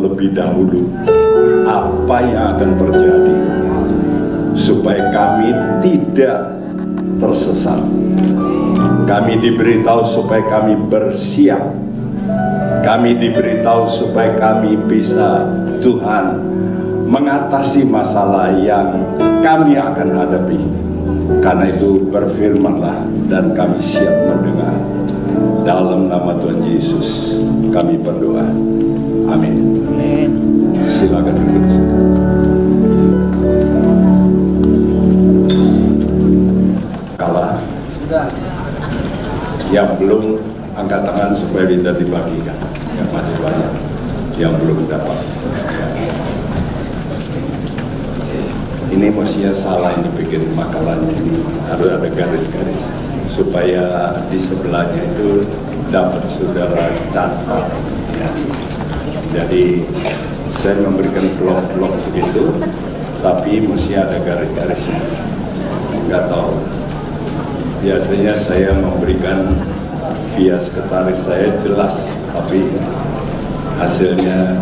Lebih dahulu apa yang akan terjadi supaya kami tidak tersesat. Kami diberitahu supaya kami bersiap. Kami diberitahu supaya kami bisa Tuhan mengatasi masalah yang kami akan hadapi. Karena itu berfirmanlah dan kami siap mendengar. Dalam nama Tuhan Yesus kami berdoa. Amin. Amin. Silakan duduk. Kalah. Yang belum angkat tangan supaya bisa dibagikan. Yang masih banyak yang belum dapat. Ini mestinya salah ini bikin makalahnya ini. Harus ada garis-garis supaya di sebelahnya itu dapat saudara catat. Ya. Jadi saya memberikan blok-blok begitu, tapi mesti ada garis-garisnya. Enggak tahu. Biasanya saya memberikan via sekretaris saya jelas, tapi hasilnya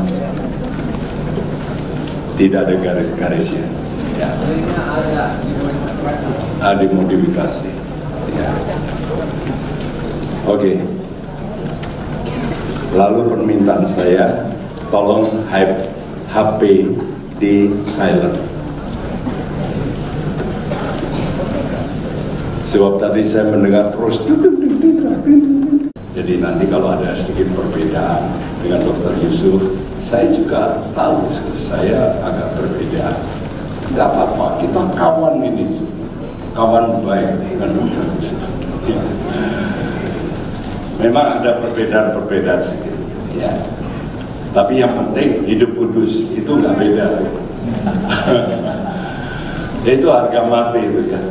tidak ada garis-garisnya. Ya. Ada dimodifikasi. Ya. Oke. Lalu permintaan saya, tolong HP di silent. Sebab tadi saya mendengar terus. Jadi nanti kalau ada sedikit perbedaan dengan Dr. Yusuf, saya juga tahu saya agak berbeda. Tidak apa-apa, kita kawan ini, kawan baik dengan Dr. Yusuf. Memang ada perbedaan-perbedaan sedikit, ya. Tapi yang penting hidup kudus itu nggak beda tuh. Itu harga mati itu ya.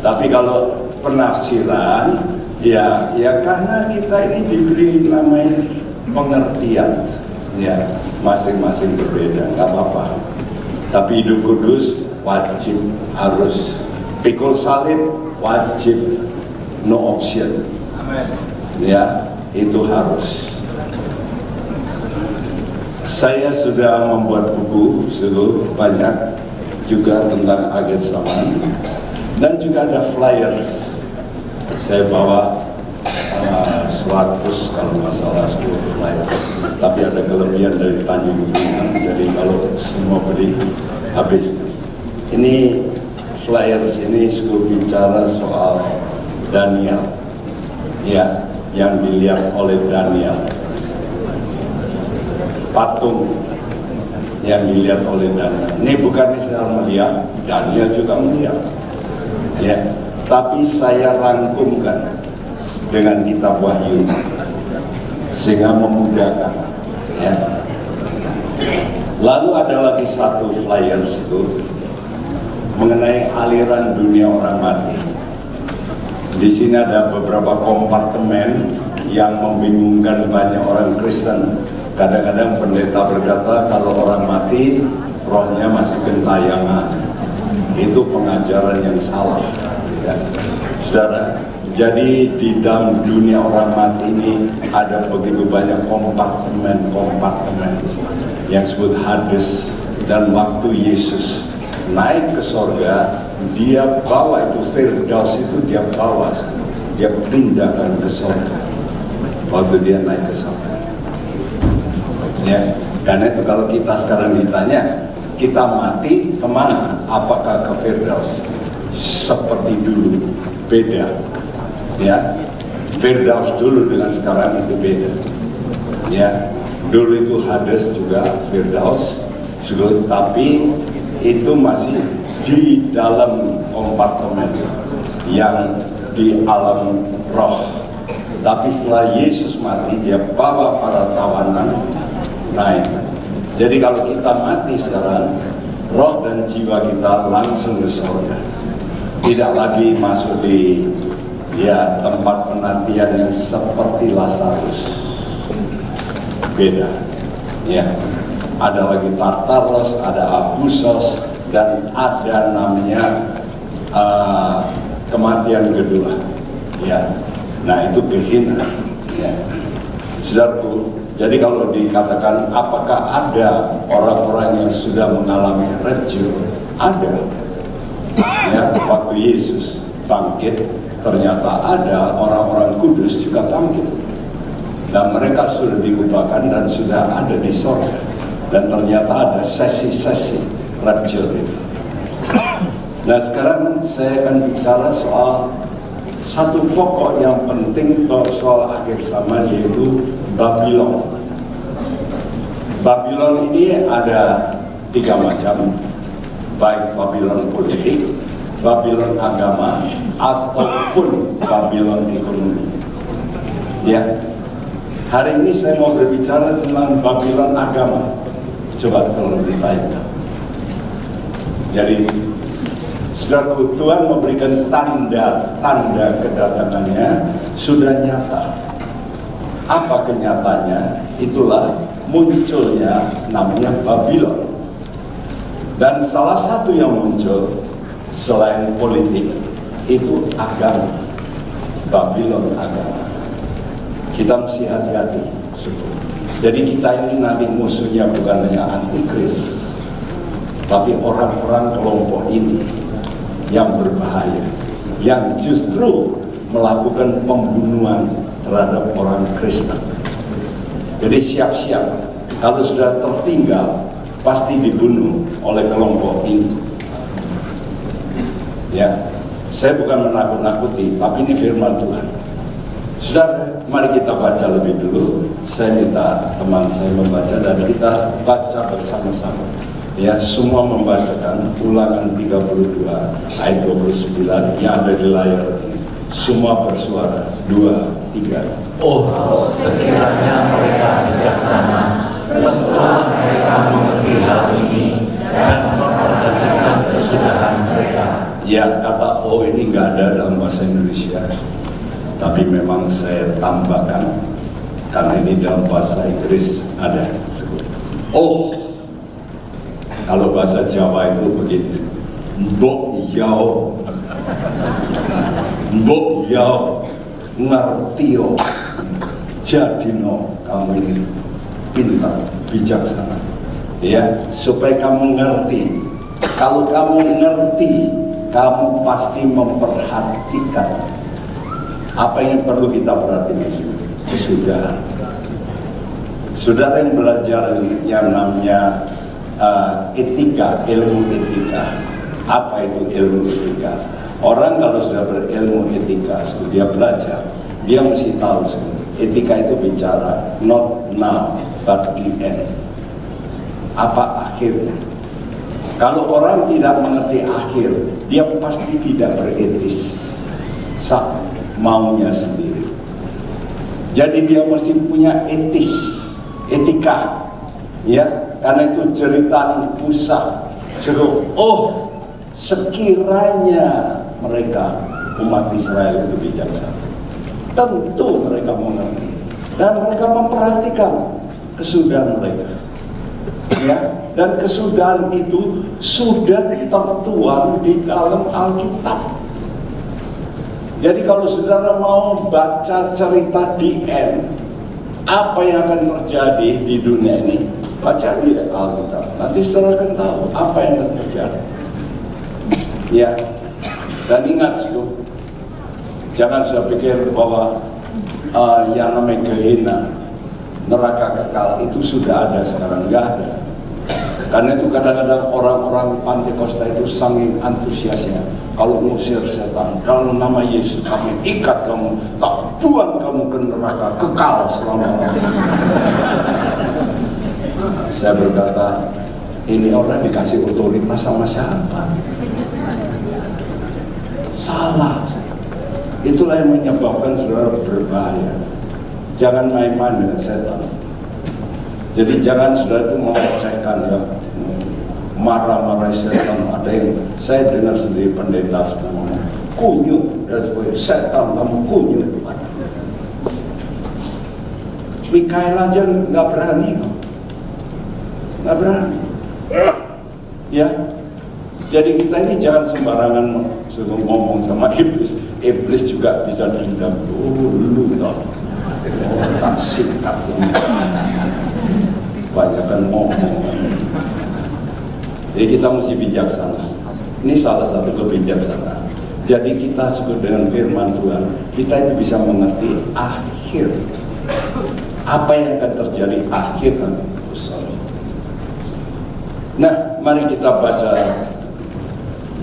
Tapi kalau penafsiran, ya karena kita ini diberi namanya pengertian, ya masing-masing berbeda, nggak apa-apa. Tapi hidup kudus wajib, harus pikul salib wajib, no option. Amen. Ya, itu harus. Saya sudah membuat buku banyak juga tentang agen zaman, dan juga ada flyers. Saya bawa 100 kalau nggak salah 10 flyers. Tapi ada kelebihan dari Tanjung Pinang, jadi kalau semua beli habis. Ini flyers ini bicara soal Daniel, ya, yang dilihat oleh Daniel, patung yang dilihat oleh Daniel. Ini bukannya saya melihat, Daniel juga melihat, ya. Tapi saya rangkumkan dengan kitab Wahyu sehingga memudahkan, ya. Lalu ada lagi satu flyers itu mengenai aliran dunia orang mati. Di sini ada beberapa kompartemen yang membingungkan banyak orang Kristen. Kadang-kadang pendeta berkata kalau orang mati rohnya masih gentayangan. Itu pengajaran yang salah, ya. Saudara, jadi di dalam dunia orang mati ini ada begitu banyak kompartemen yang disebut Hades. Dan waktu Yesus naik ke sorga, dia bawa itu Firdaus, itu dia bawa, dia pindahkan ke sorga waktu dia naik ke sorga, ya. Karena itu kalau kita sekarang ditanya kita mati kemana, apakah ke Firdaus? Seperti dulu beda, ya. Firdaus dulu dengan sekarang itu beda, ya. Dulu itu Hades juga Firdaus, tapi itu masih di dalam kompartemen yang di alam roh, Tapi setelah Yesus mati, dia bawa para tawanan naik. Jadi kalau kita mati sekarang, roh dan jiwa kita langsung ke surga. Tidak lagi masuk di tempat penantian yang seperti Lazarus. Beda. Ya. Ada lagi Tartaros, ada Abusos, dan ada namanya kematian kedua. Ya. Nah, itu Gehenna. Ya. Saudaraku, jadi kalau dikatakan apakah ada orang-orang yang sudah mengalami rapture? Ada. Ya, waktu Yesus bangkit, ternyata ada orang-orang kudus juga bangkit. Dan mereka sudah diubahkan dan sudah ada di sorga. Dan ternyata ada sesi-sesi rapture itu. Nah, sekarang saya akan bicara soal satu pokok yang penting soal akhir zaman, yaitu Babylon. Babylon ini ada 3 macam, baik Babylon politik, Babylon agama, ataupun Babylon ekonomi. Ya, hari ini saya mau berbicara tentang Babylon agama. Coba tolong ditanya. Jadi, saudaraku, Tuhan memberikan tanda-tanda kedatangannya sudah nyata. Apa kenyataannya? Itulah munculnya namanya Babylon. Dan salah satu yang muncul selain politik itu agama. Babylon agama. Kita mesti hati-hati. Jadi kita ini nanti musuhnya bukan hanya antikris, tapi orang-orang kelompok ini yang berbahaya, yang justru melakukan pembunuhan terhadap orang Kristen. Jadi siap-siap, kalau sudah tertinggal pasti dibunuh oleh kelompok ini. Ya, saya bukan menakut-nakuti, tapi ini firman Tuhan. Saudara, mari kita baca lebih dulu. Saya minta teman saya membaca dan kita baca bersama-sama. Ya, semua membacakan Ulangan 32 ayat 29 yang ada di layar ini. Semua bersuara. 2, 3. Oh, sekiranya mereka bijaksana, tentulah mereka mengerti hal ini dan memperhatikan kesudahan mereka. Ya, kata oh ini nggak ada dalam bahasa Indonesia, tapi memang saya tambahkan karena ini dalam bahasa Inggris ada. Oh, kalau bahasa Jawa itu begini, mbok yao, mbok yao, ngertio, jadino kamu ini pintar, bijaksana, ya, supaya kamu ngerti. Kalau kamu ngerti, kamu pasti memperhatikan apa yang perlu kita perhatikan. Kesudahan. Saudara yang belajar yang namanya etika, ilmu etika. Apa itu ilmu etika? Orang kalau sudah berilmu etika, dia belajar, dia mesti tahu etika itu bicara not now but the end. Apa akhirnya? Kalau orang tidak mengerti akhir, dia pasti tidak beretis, maunya sendiri. Jadi dia mesti punya etika, ya, karena itu jeritan pusat. Oh, sekiranya mereka umat Israel itu bijaksana, tentu mereka mengerti dan mereka memperhatikan kesudahan mereka, ya, dan kesudahan itu sudah tertuang di dalam Alkitab. Jadi kalau saudara mau baca cerita di end, apa yang akan terjadi di dunia ini, baca di Alkitab. Nanti saudara akan tahu apa yang akan terjadi. Ya, dan ingat, jangan saya pikir bahwa yang namanya Gehenna, neraka kekal itu sudah ada sekarang, nggak ada. Karena itu kadang-kadang orang-orang Pantekosta itu saking antusiasnya, kalau mengusir setan dalam nama Yesus, kami ikat kamu, tak buang kamu ke neraka kekal selama-lamanya. Saya berkata, ini orang dikasih otoritas sama siapa? Salah. Itulah yang menyebabkan saudara berbahaya. Jangan main-main dengan setan. Jadi jangan saudara itu melecehkan ya, marah-marah setan. Ada yang saya dengar sendiri pendeta ngomong kunyuk dan sebagainya, setan kamu kunyuk. Mikael aja nggak berani, nggak berani. Ya, jadi kita ini jangan sembarangan ngomong sama iblis. Iblis juga bisa dendam dulu, tak sikat, banyakkan ngomong. Jadi kita mesti bijaksana. Ini salah satu kebijaksanaan. Jadi kita sebut dengan firman Tuhan, kita itu bisa mengerti akhir. Apa yang akan terjadi akhir nanti. Nah, mari kita baca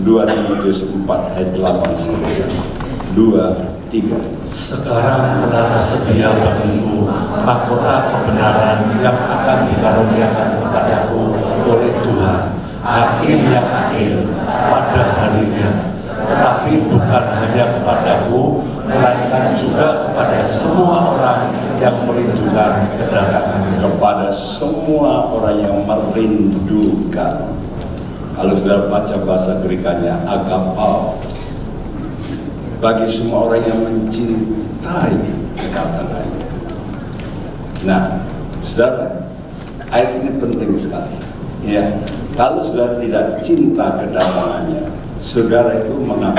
2 Timotius 4 ayat 8 selesai. 2, 3. Sekarang telah tersedia bagiku mahkota kebenaran yang akan dikaruniakan kepadaku oleh Tuhan, Hakim yang adil pada harinya. Tetapi bukan hanya kepadaku, melainkan juga kepada semua orang yang merindukan kedatangannya. Kepada semua orang yang merindukan. Kalau sudah baca bahasa Grekanya agapao. Bagi semua orang yang mencintai kedatangannya. Nah, saudara, ayat ini penting sekali. Ya, kalau sudah tidak cinta kedatangannya, saudara itu mengapa?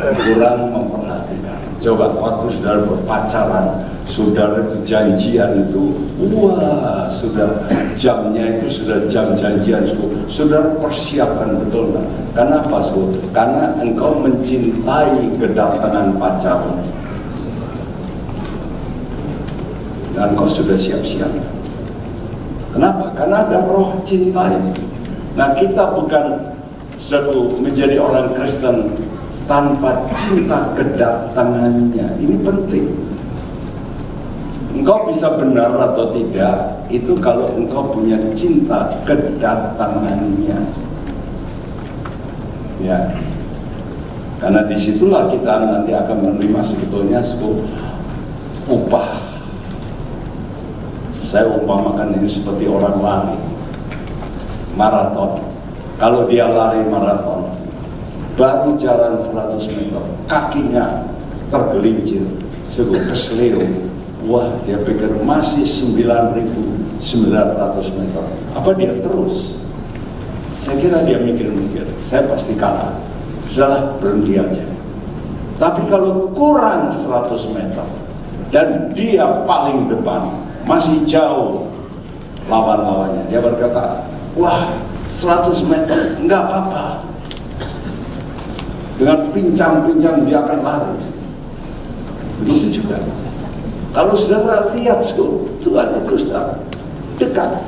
Kurang memperhatikan. Coba waktu saudara berpacaran, saudara itu janjian itu, wah, sudah jamnya itu sudah jam janjian, saudara persiapkan betul kan? Kenapa, saudara? Karena engkau mencintai kedatangan pacarmu dan engkau sudah siap-siap. Kenapa? Karena ada roh cinta itu. Nah, kita bukan menjadi orang Kristen tanpa cinta kedatangannya. Ini penting. Engkau bisa benar atau tidak itu kalau engkau punya cinta kedatangannya. Ya, karena disitulah kita nanti akan menerima sebetulnya sebuah upah. Saya umpamakan ini seperti orang lari maraton. Kalau dia lari maraton, baru jalan 100 meter, kakinya tergelincir, keseleo. Wah, dia pikir masih 9.900 meter. Apa dia terus? Saya kira dia mikir-mikir, saya pasti kalah. Sudahlah, berhenti aja. Tapi kalau kurang 100 meter, dan dia paling depan, masih jauh lawan-lawannya, dia berkata, wah, 100 meter, enggak apa-apa. Dengan pincang-pincang dia akan lari. Begitu juga. Kalau saudara lihat, Tuhan itu sudah dekat.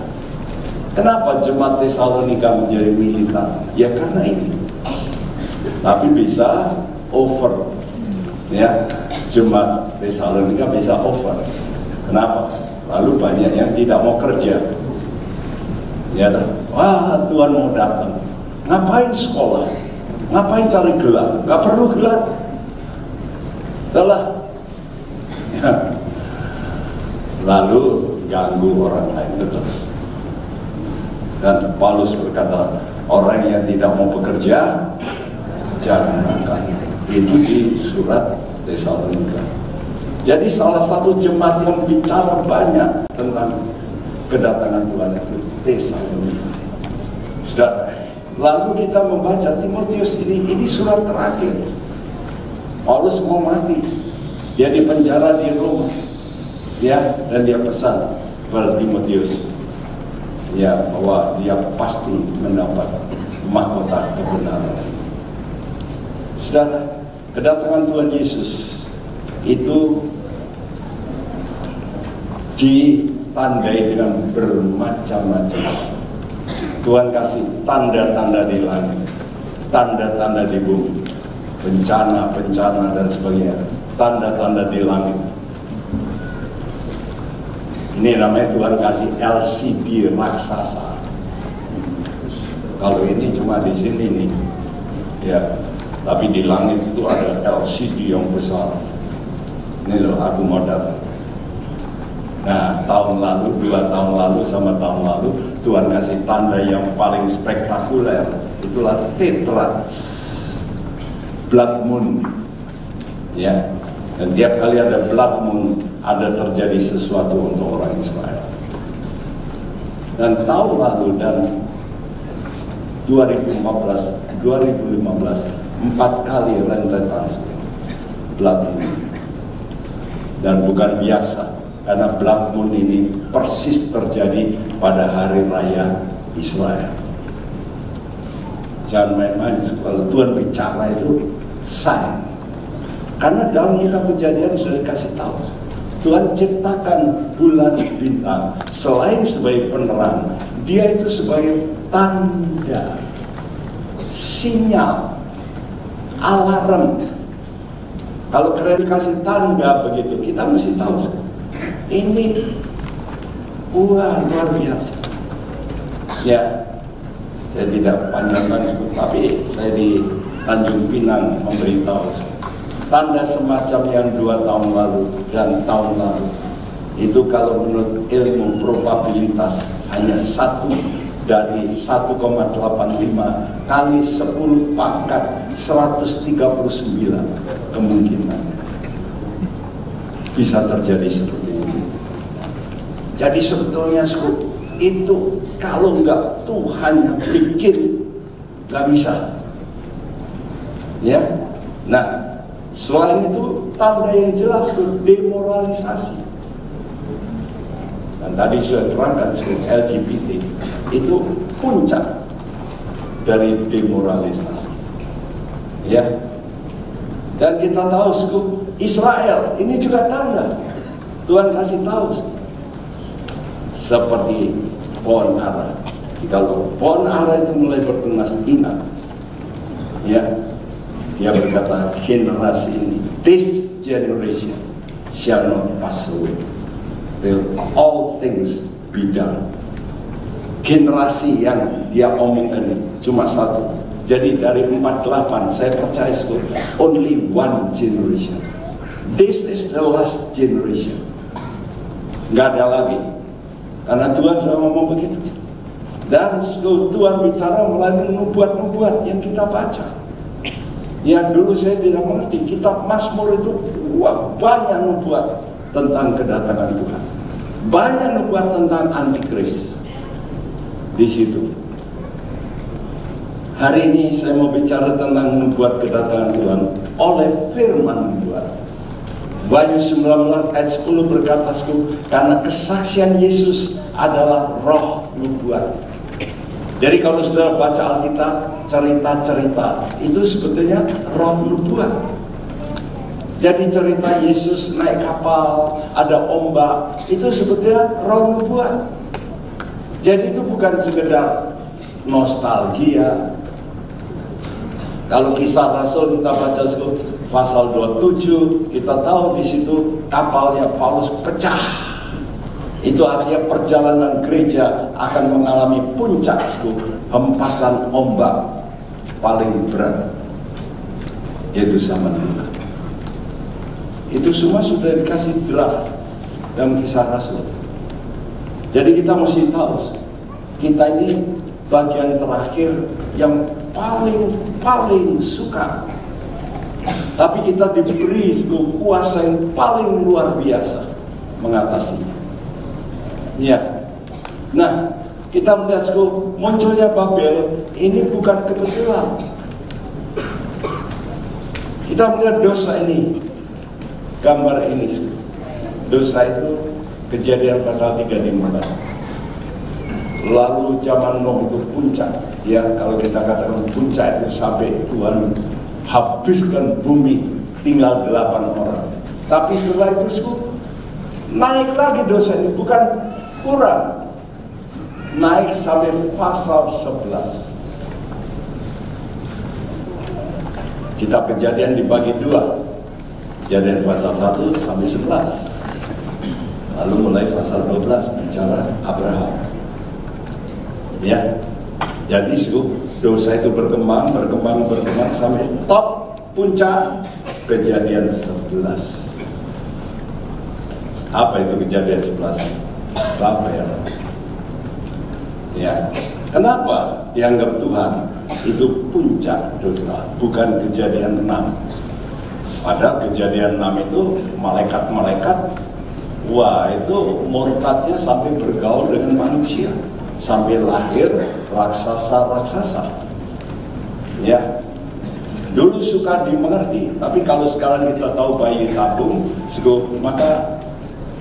Kenapa jemaat Tesalonika menjadi militan? Ya karena ini. Tapi bisa over. Ya, jemaat Tesalonika bisa over. Kenapa? Lalu banyak yang tidak mau kerja. Ya, wah, Tuhan mau datang. Ngapain sekolah? Ngapain cari gelar? Gak perlu gelar. Telah. Ya. Lalu ganggu orang lain, betul. Dan Paulus berkata, orang yang tidak mau bekerja, jangan makan. Itu di surat Tesalonika. Jadi salah satu jemaat yang bicara banyak tentang kedatangan Tuhan itu Tesalonika. Saudara, lalu kita membaca Timotius ini surat terakhir. Paulus mau mati, dia di penjara di Roma, ya, dan dia pesan kepada Timotius, ya, bahwa dia pasti mendapat mahkota kebenaran. Saudara, kedatangan Tuhan Yesus itu ditandai dengan bermacam-macam. Tuhan kasih tanda-tanda di langit, tanda-tanda di bumi, bencana-bencana dan sebagainya, tanda-tanda di langit. Ini namanya Tuhan kasih LCD raksasa. Kalau ini cuma di sini nih, ya, Tapi di langit itu ada LCD yang besar. Ini loh, aku modal. Nah, tahun lalu, 2 tahun lalu sama tahun lalu, Tuhan kasih tanda yang paling spektakuler. Itulah tetrats, blood moon. Ya, dan tiap kali ada blood moon, ada terjadi sesuatu untuk orang Israel. Dan tahun lalu dan 2015, 4 kali rentetan blood moon. Dan bukan biasa, karena blood moon ini persis terjadi pada hari raya Israel. Jangan main-main, kalau Tuhan bicara itu sign. Karena dalam kitab Kejadian sudah dikasih tahu, Tuhan ciptakan bulan bintang selain sebagai penerang, dia itu sebagai tanda, sinyal, alarm. Kalau kalian dikasih tanda begitu, kita mesti tahu ini luar biasa. Ya, saya tidak panjangkan, tapi saya di Tanjung Pinang memberitahu tanda semacam yang 2 tahun lalu dan tahun lalu itu kalau menurut ilmu probabilitas hanya 1 dari 1,85 kali 10 pangkat 139 kemungkinan bisa terjadi seperti ini. Jadi sebetulnya itu kalau nggak Tuhan yang bikin nggak bisa. Ya, nah selain itu tanda yang jelas demoralisasi. Dan tadi sudah terangkan LGBT itu puncak dari demoralisasi. Ya. Dan kita tahu Israel ini juga tanda. Tuhan kasih tahu seperti pohon ara. Jika pohon ara itu mulai bertunas ingat, ya, dia berkata generasi ini, this generation shall not pass away till all things be done. Generasi yang dia omongkan ini cuma satu. Jadi dari 48 saya percaya only one generation. This is the last generation. Nggak ada lagi. Karena Tuhan sudah ngomong begitu. Dan Tuhan bicara melalui nubuat-nubuat yang kita baca. Ya dulu saya tidak mengerti, kitab Mazmur itu banyak nubuat tentang kedatangan Tuhan. Banyak nubuat tentang antikris di situ. Hari ini saya mau bicara tentang nubuat kedatangan Tuhan oleh firman nubuat. Wahyu 19 ayat 10 berkata, karena kesaksian Yesus adalah roh nubuat. Jadi kalau saudara baca Alkitab, cerita-cerita itu sebetulnya roh nubuat. Jadi cerita Yesus naik kapal, ada ombak, itu sebetulnya roh nubuat. Jadi itu bukan sekedar nostalgia. Kalau Kisah Rasul kita baca pasal 27, kita tahu di situ kapalnya Paulus pecah. Itu artinya perjalanan gereja akan mengalami puncak hempasan ombak paling berat, yaitu zaman dulu. Itu semua sudah dikasih draft dalam Kisah Rasul. Jadi kita mesti tahu, kita ini bagian terakhir yang paling suka. Tapi kita diberi kuasa yang paling luar biasa mengatasinya. Ya. Nah, kita melihat munculnya Babel ini bukan kebetulan. Kita melihat dosa ini, gambar ini. Dosa itu Kejadian pasal 35. Lalu zaman Nuh itu puncak. Ya, kalau kita katakan puncak itu sampai Tuhan habiskan bumi, tinggal 8 orang. Tapi setelah itu naik lagi dosa ini, bukan kurang, naik sampai pasal 11. Kitab Kejadian dibagi 2, Kejadian pasal 1 sampai 11. Lalu mulai pasal 12 bicara Abraham. Ya, Jadi dosa itu berkembang sampai top puncak Kejadian 11. Apa itu Kejadian 11? Babel. Ya, kenapa dianggap Tuhan itu puncak dosa, bukan Kejadian 6? Padahal Kejadian 6 itu malaikat-malaikat, wah itu murtadnya sampai bergaul dengan manusia, sampai lahir raksasa-raksasa. Ya, dulu suka dimengerti, tapi kalau sekarang kita tahu bayi tabung, maka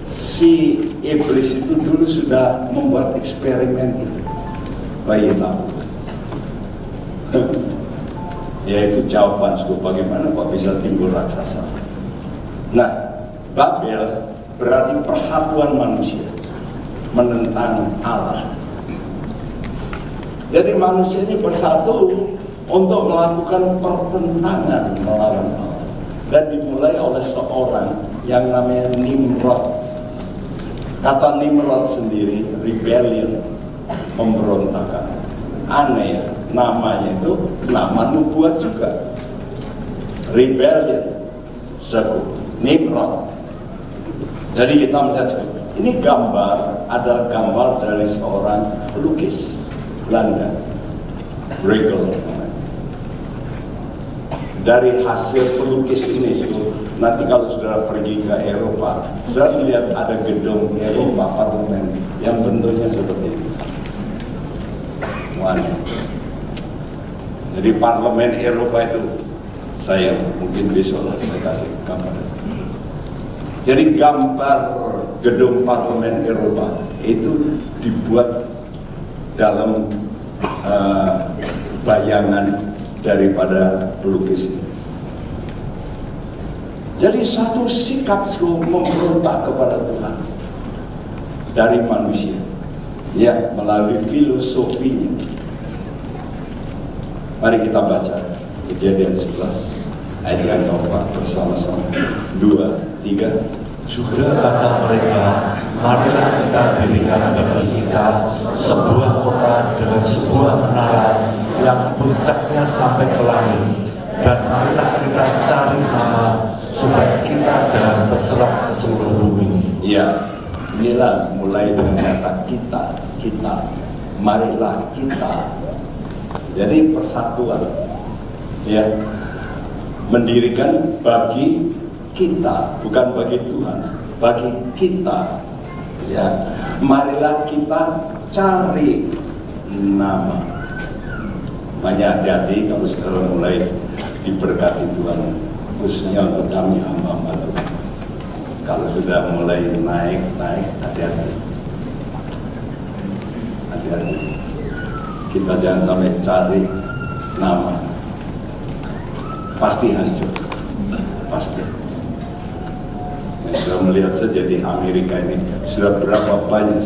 si iblis itu dulu sudah membuat eksperimen itu, bayi tabung. Yaitu jawaban bagaimana kok bisa timbul raksasa. Nah, Babel berarti persatuan manusia menentang Allah. Jadi manusia ini bersatu untuk melakukan pertentangan melawan Allah. Dan dimulai oleh seorang yang namanya Nimrod. Kata Nimrod sendiri, rebellion, pemberontakan. Aneh ya, namanya itu nama nubuat juga. Rebellion, Nimrod. Jadi kita melihat ini gambar adalah gambar dari seorang pelukis Belanda, Bruegel. Dari hasil pelukis ini, nanti kalau saudara pergi ke Eropa, saudara melihat ada gedung Eropa parlemen yang bentuknya seperti ini. Jadi parlemen Eropa itu, saya mungkin besok lah saya kasih gambar. Jadi gambar gedung parlemen Eropa itu dibuat dalam bayangan daripada pelukis ini. Jadi satu sikap memberontak kepada Tuhan dari manusia, ya, melalui filosofinya. Mari kita baca Kejadian 11 ayat yang keempat bersama-sama. 2, 3. Juga kata mereka, marilah kita dirikan bagi kita sebuah kota dengan sebuah menara yang puncaknya sampai ke langit, dan marilah kita cari nama supaya kita jangan terserap ke seluruh bumi. Ya, inilah mulai dengan kata kita, marilah kita. Jadi persatuan, ya, mendirikan bagi kita, bukan bagi Tuhan, bagi kita. Ya, marilah kita cari nama. Banyak hati-hati kalau sudah mulai diberkati Tuhan, khususnya untuk kami hamba-hamba Tuhan. Kalau sudah mulai naik, hati-hati. Hati-hati. Kita jangan sampai cari nama. Pasti hancur. Pasti. Sudah melihat saja di Amerika ini, sudah berapa banyak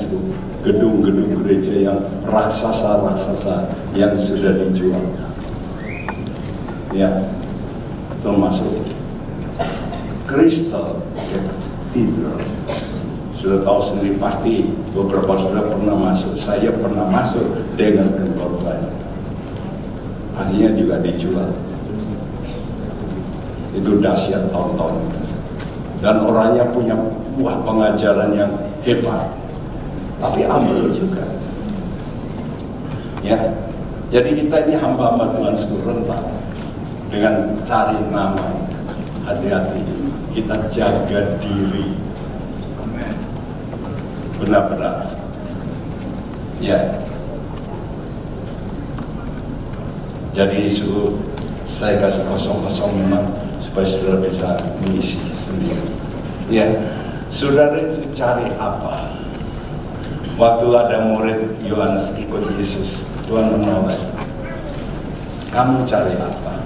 gedung-gedung gereja yang raksasa-raksasa yang sudah dijual. Ya, termasuk Crystal Cathedral. Sudah tahu sendiri, pasti beberapa sudah pernah masuk. Saya pernah masuk dengan korban. Akhirnya juga dijual. Itu dahsyat tonton. Dan orangnya punya buah pengajaran yang hebat, tapi ambil juga. Ya, jadi kita ini hamba-hamba Tuhan rentan dengan cari nama. Hati-hati, kita jaga diri. Benar-benar. Ya. Jadi saya kasih kosong-kosong memang supaya saudara bisa mengisi sendiri. Ya, saudara itu cari apa? Waktu ada murid Yohanes ikut Yesus, Tuhan menolak. Kamu cari apa?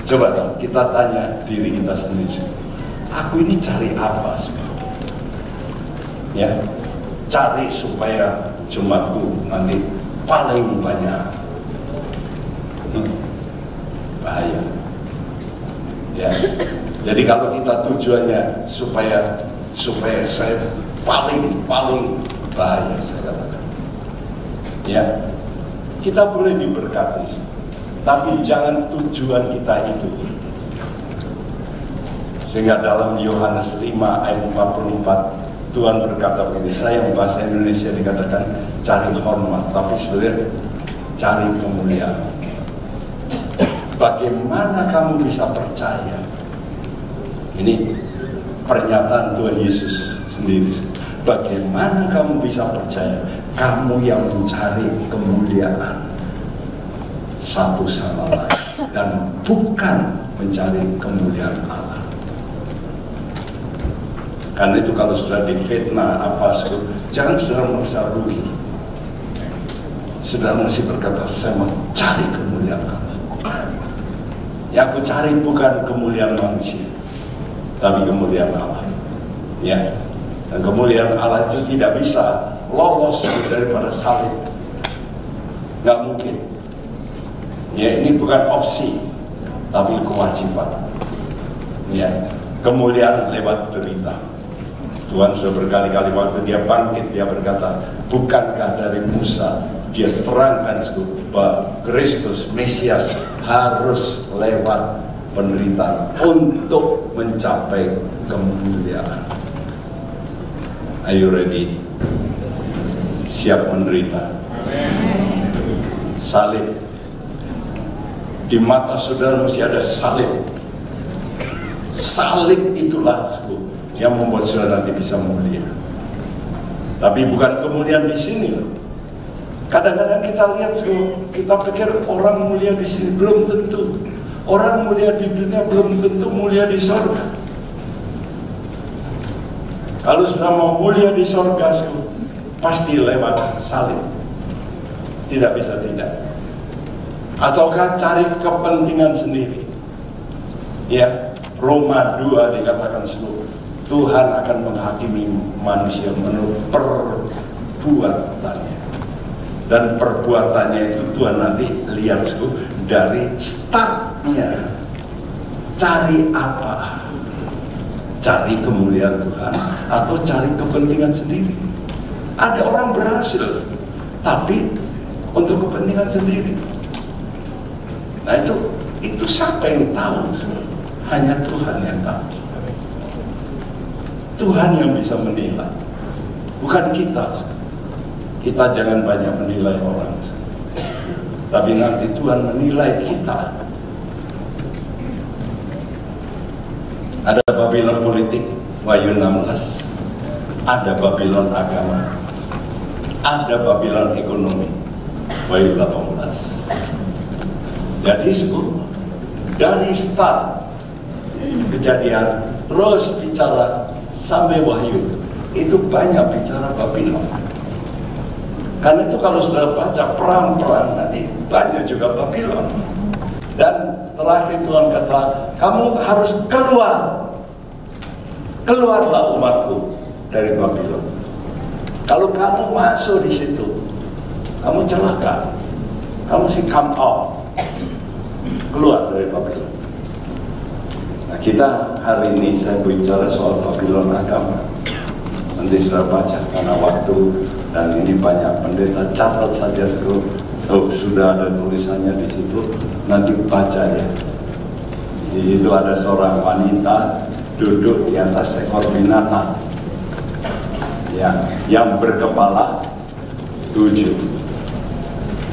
Coba kita tanya diri kita sendiri. Aku ini cari apa sebenarnya? Ya, cari supaya jemaatku nanti paling banyak. Bahaya. Ya. Jadi kalau kita tujuannya supaya saya paling bahaya saya katakan. Ya, kita boleh diberkati, tapi jangan tujuan kita itu. Sehingga dalam Yohanes 5 ayat 44 Tuhan berkata begini, saya yang bahasa Indonesia dikatakan cari hormat, tapi sebenarnya cari kemuliaan. Bagaimana kamu bisa percaya? Ini pernyataan Tuhan Yesus sendiri. Bagaimana kamu bisa percaya? Kamu yang mencari kemuliaan satu sama lain dan bukan mencari kemuliaan Allah. Karena itu kalau sudah difitnah apa, jangan saudara merasa rugi. Saudara masih berkata, saya mau cari kemuliaan Allah. Ya, aku cari bukan kemuliaan manusia, tapi kemuliaan Allah. Ya, dan kemuliaan Allah itu tidak bisa lolos daripada salib. Nggak mungkin. Ya, ini bukan opsi, tapi kewajiban. Ya, kemuliaan lewat derita. Tuhan sudah berkali-kali waktu dia bangkit, dia berkata, bukankah dari Musa dia terangkan bahwa Kristus, Mesias harus lewat penderitaan untuk mencapai kemuliaan. Are you ready? Siap menderita? Salib. Di mata saudara mesti ada salib. Salib itulah yang membuat saudara nanti bisa mulia. Tapi bukan kemuliaan di sini loh. Kadang-kadang kita lihat, kita pikir orang mulia di sini, belum tentu. Orang mulia di dunia belum tentu mulia di sorga. Kalau sudah mau mulia di sorga, pasti lewat salib. Tidak bisa tidak. Ataukah cari kepentingan sendiri? Ya, Roma 2 dikatakan Tuhan akan menghakimi manusia menurut perbuatannya. Dan perbuatannya itu Tuhan nanti lihat dari startnya. Cari apa? Cari kemuliaan Tuhan atau cari kepentingan sendiri? Ada orang berhasil, tapi untuk kepentingan sendiri. Nah itu siapa yang tahu? Hanya Tuhan yang tahu. Tuhan yang bisa menilai, bukan kita. Kita jangan banyak menilai orang, tapi nanti Tuhan menilai kita. Ada Babylon politik, Wahyu 16. Ada Babylon agama. Ada Babylon ekonomi, Wahyu 18. Jadi dari start Kejadian terus bicara sampai Wahyu, itu banyak bicara Babylon. Karena itu kalau sudah baca perang-perang nanti banyak juga Babylon. Dan terakhir Tuhan kata, kamu harus keluarlah umatku dari Babylon. Kalau kamu masuk di situ, kamu celaka. Kamu come out, keluar dari Babylon. Nah, kita hari ini saya bicara soal Babylon agama. Nanti sudah baca karena waktu dan ini banyak pendeta, catat saja sudah ada tulisannya di situ, nanti baca ya. Di situ ada seorang wanita duduk di atas ekor binatang ya, yang berkepala 7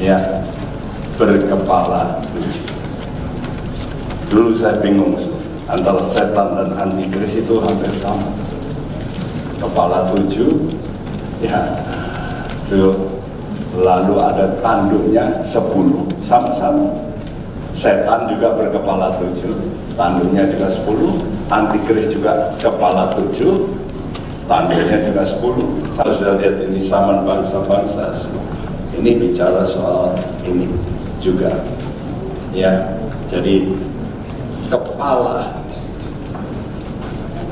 ya, berkepala 7. Dulu saya bingung antara setan dan antikris itu hampir sama, kepala 7 ya. Lalu ada tanduknya 10, sama-sama. Setan juga berkepala 7, tanduknya juga 10. Antikris juga kepala 7, tanduknya juga 10. Saya sudah lihat ini zaman bangsa-bangsa. Ini bicara soal ini juga ya. Jadi kepala,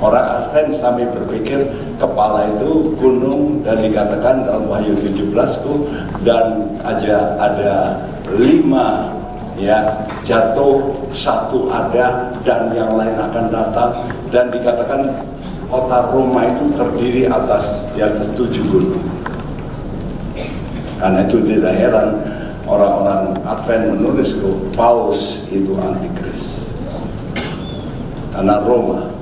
orang Advent sampai berpikir kepala itu gunung, dan dikatakan dalam Wahyu 17 dan ada 5 ya, jatuh, 1 ada dan yang lain akan datang, dan dikatakan kota Roma itu terdiri di atas 7 gunung. Karena itu tidak heran orang-orang Advent menulis Paus itu antikris. Karena Roma.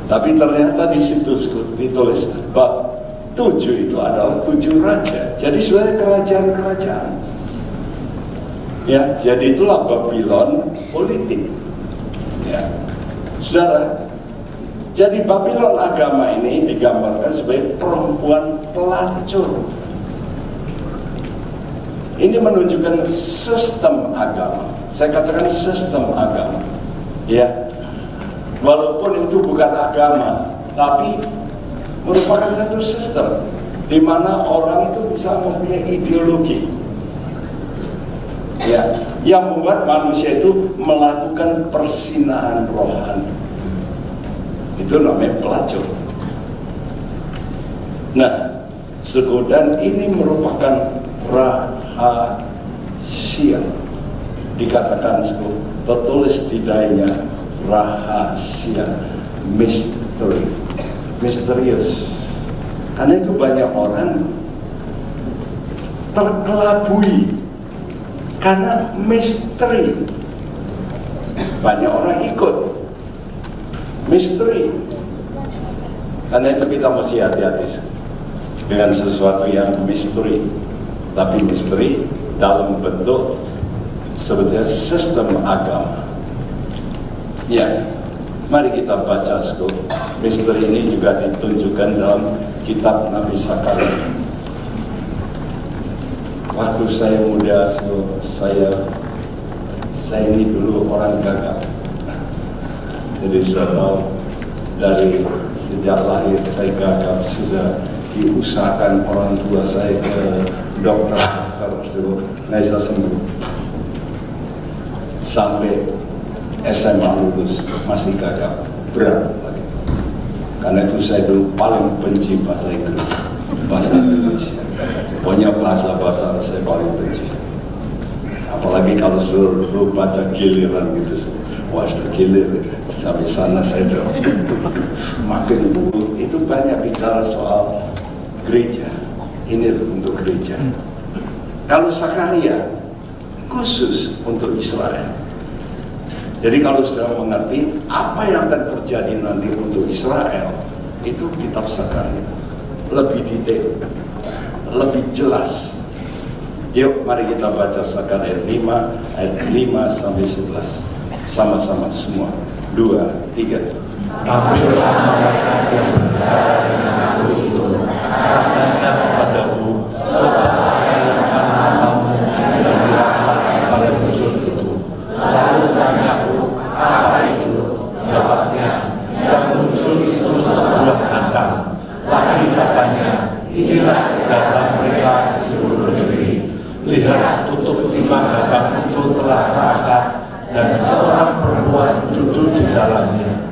Tapi ternyata di situ ditulis bab 7 itu adalah 7 raja. Jadi sebenarnya kerajaan-kerajaan. Ya, jadi itulah Babylon politik. Ya, saudara. Jadi Babylon agama ini digambarkan sebagai perempuan pelacur. Ini menunjukkan sistem agama. Saya katakan sistem agama. Ya. Walaupun itu bukan agama, tapi merupakan satu sistem di mana orang itu bisa mempunyai ideologi. Ya, yang membuat manusia itu melakukan persinaan rohani. Itu namanya pelacur. Nah, dan ini merupakan rahasia. Dikatakan tertulis di dayanya rahasia, misteri, misterius. Karena itu banyak orang terkelabui karena misteri. Banyak orang ikut misteri. Karena itu kita mesti hati-hati dengan sesuatu yang misteri. Tapi misteri dalam bentuk sebetulnya sistem agama. Ya, mari kita baca misteri ini juga ditunjukkan dalam kitab Nabi Zakaria. Waktu saya muda, saya ini dulu orang gagal. Jadi sudah tahu dari sejak lahir saya gagal, sudah diusahakan orang tua saya ke dokter, nggak bisa sembuh. Sampai SMA lulus masih gagal, berat lagi. Karena itu saya dulu paling benci bahasa Inggris, bahasa Indonesia. Pokoknya bahasa-bahasa saya paling benci. Apalagi kalau suruh baca giliran gitu, wah sudah gilir. Sampai sana saya udah makin dulu. Itu banyak bicara soal gereja. Ini untuk gereja. Kalau Zakaria khusus untuk Israel. Jadi kalau sudah mengerti apa yang akan terjadi nanti untuk Israel, itu kitab Zakaria lebih detail, lebih jelas. Yuk mari kita baca Zakaria 5 ayat 5 sampai 11. Sama-sama semua. 2, 3. Ambillah malaikat yang berbicara dengan aku itu, katanya kepadaku, cobalah layarkan matamu dan lihatlah apa yang muncul itu. Lalu tanyaku, apa itu? Jawabnya, yang muncul itu sebuah gandang. Lagi katanya, inilah kejahatan mereka di seluruh negeri. Lihat, tutup 5 gandang itu telah terangkat dan seorang perempuan duduk di dalamnya.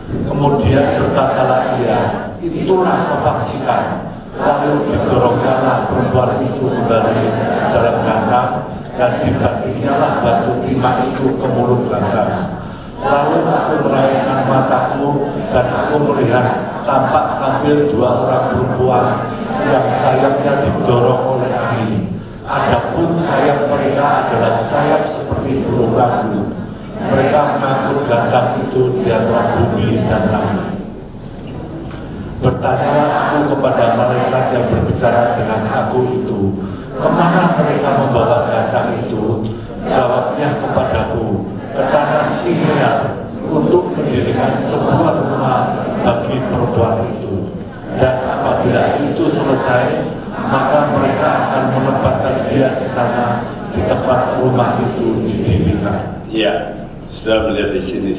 Kemudian berkatalah ia, itulah kefasikan. Lalu didorongkanlah perempuan itu kembali ke dalam gandang dan dibaginnyalah batu timah itu ke mulut gandang. Lalu aku melayangkan mataku dan aku melihat tampak tampil 2 orang perempuan yang sayapnya didorong oleh angin. Adapun sayap mereka adalah sayap seperti burung ragu. Mereka mengangkut gandang itu di antara bumi dan langit. Bertanyalah aku kepada malaikat yang berbicara dengan aku itu, kemana mereka membawa gandang itu? Jawabnya kepadaku, ke tanah Sinear untuk mendirikan sebuah rumah bagi perempuan itu. Dan apabila itu selesai, maka mereka akan menempatkan dia di sana di tempat rumah itu didirikan. Ya, sudah melihat di sini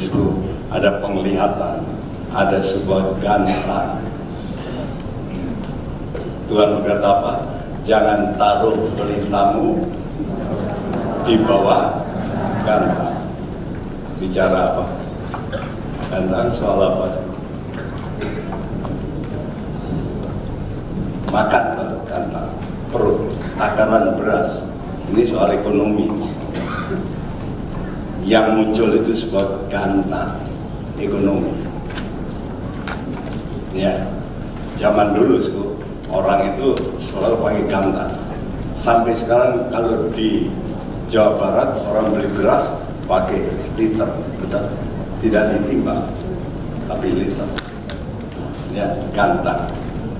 ada penglihatan, ada sebuah gandang. Tuhan berkata apa? Jangan taruh pelitamu di bawah gandang. Bicara apa? Gandang soal apa sih? Makan gandang, perut, takaran beras. Ini soal ekonomi. Yang muncul itu sebuah gandang ekonomi. Ya, zaman dulu orang itu selalu pakai gantan. Sampai sekarang kalau di Jawa Barat orang beli beras pakai liter, betul? Tidak ditimbang, tapi liter. Ya, gantan.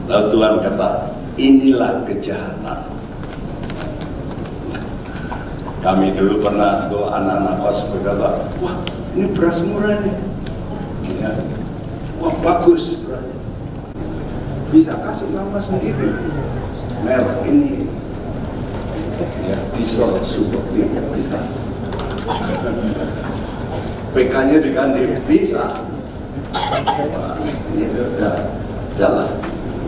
Lalu Tuhan kata, inilah kejahatan. Kami dulu pernah sekolah anak-anak kos berkata, wah ini beras murah nih, ya. Wah bagus berasnya. Bisa kasih nama sendiri, merek ini, ya, diesel super bisa. PK-nya diganti bisa. Wah, ini sudah jalan.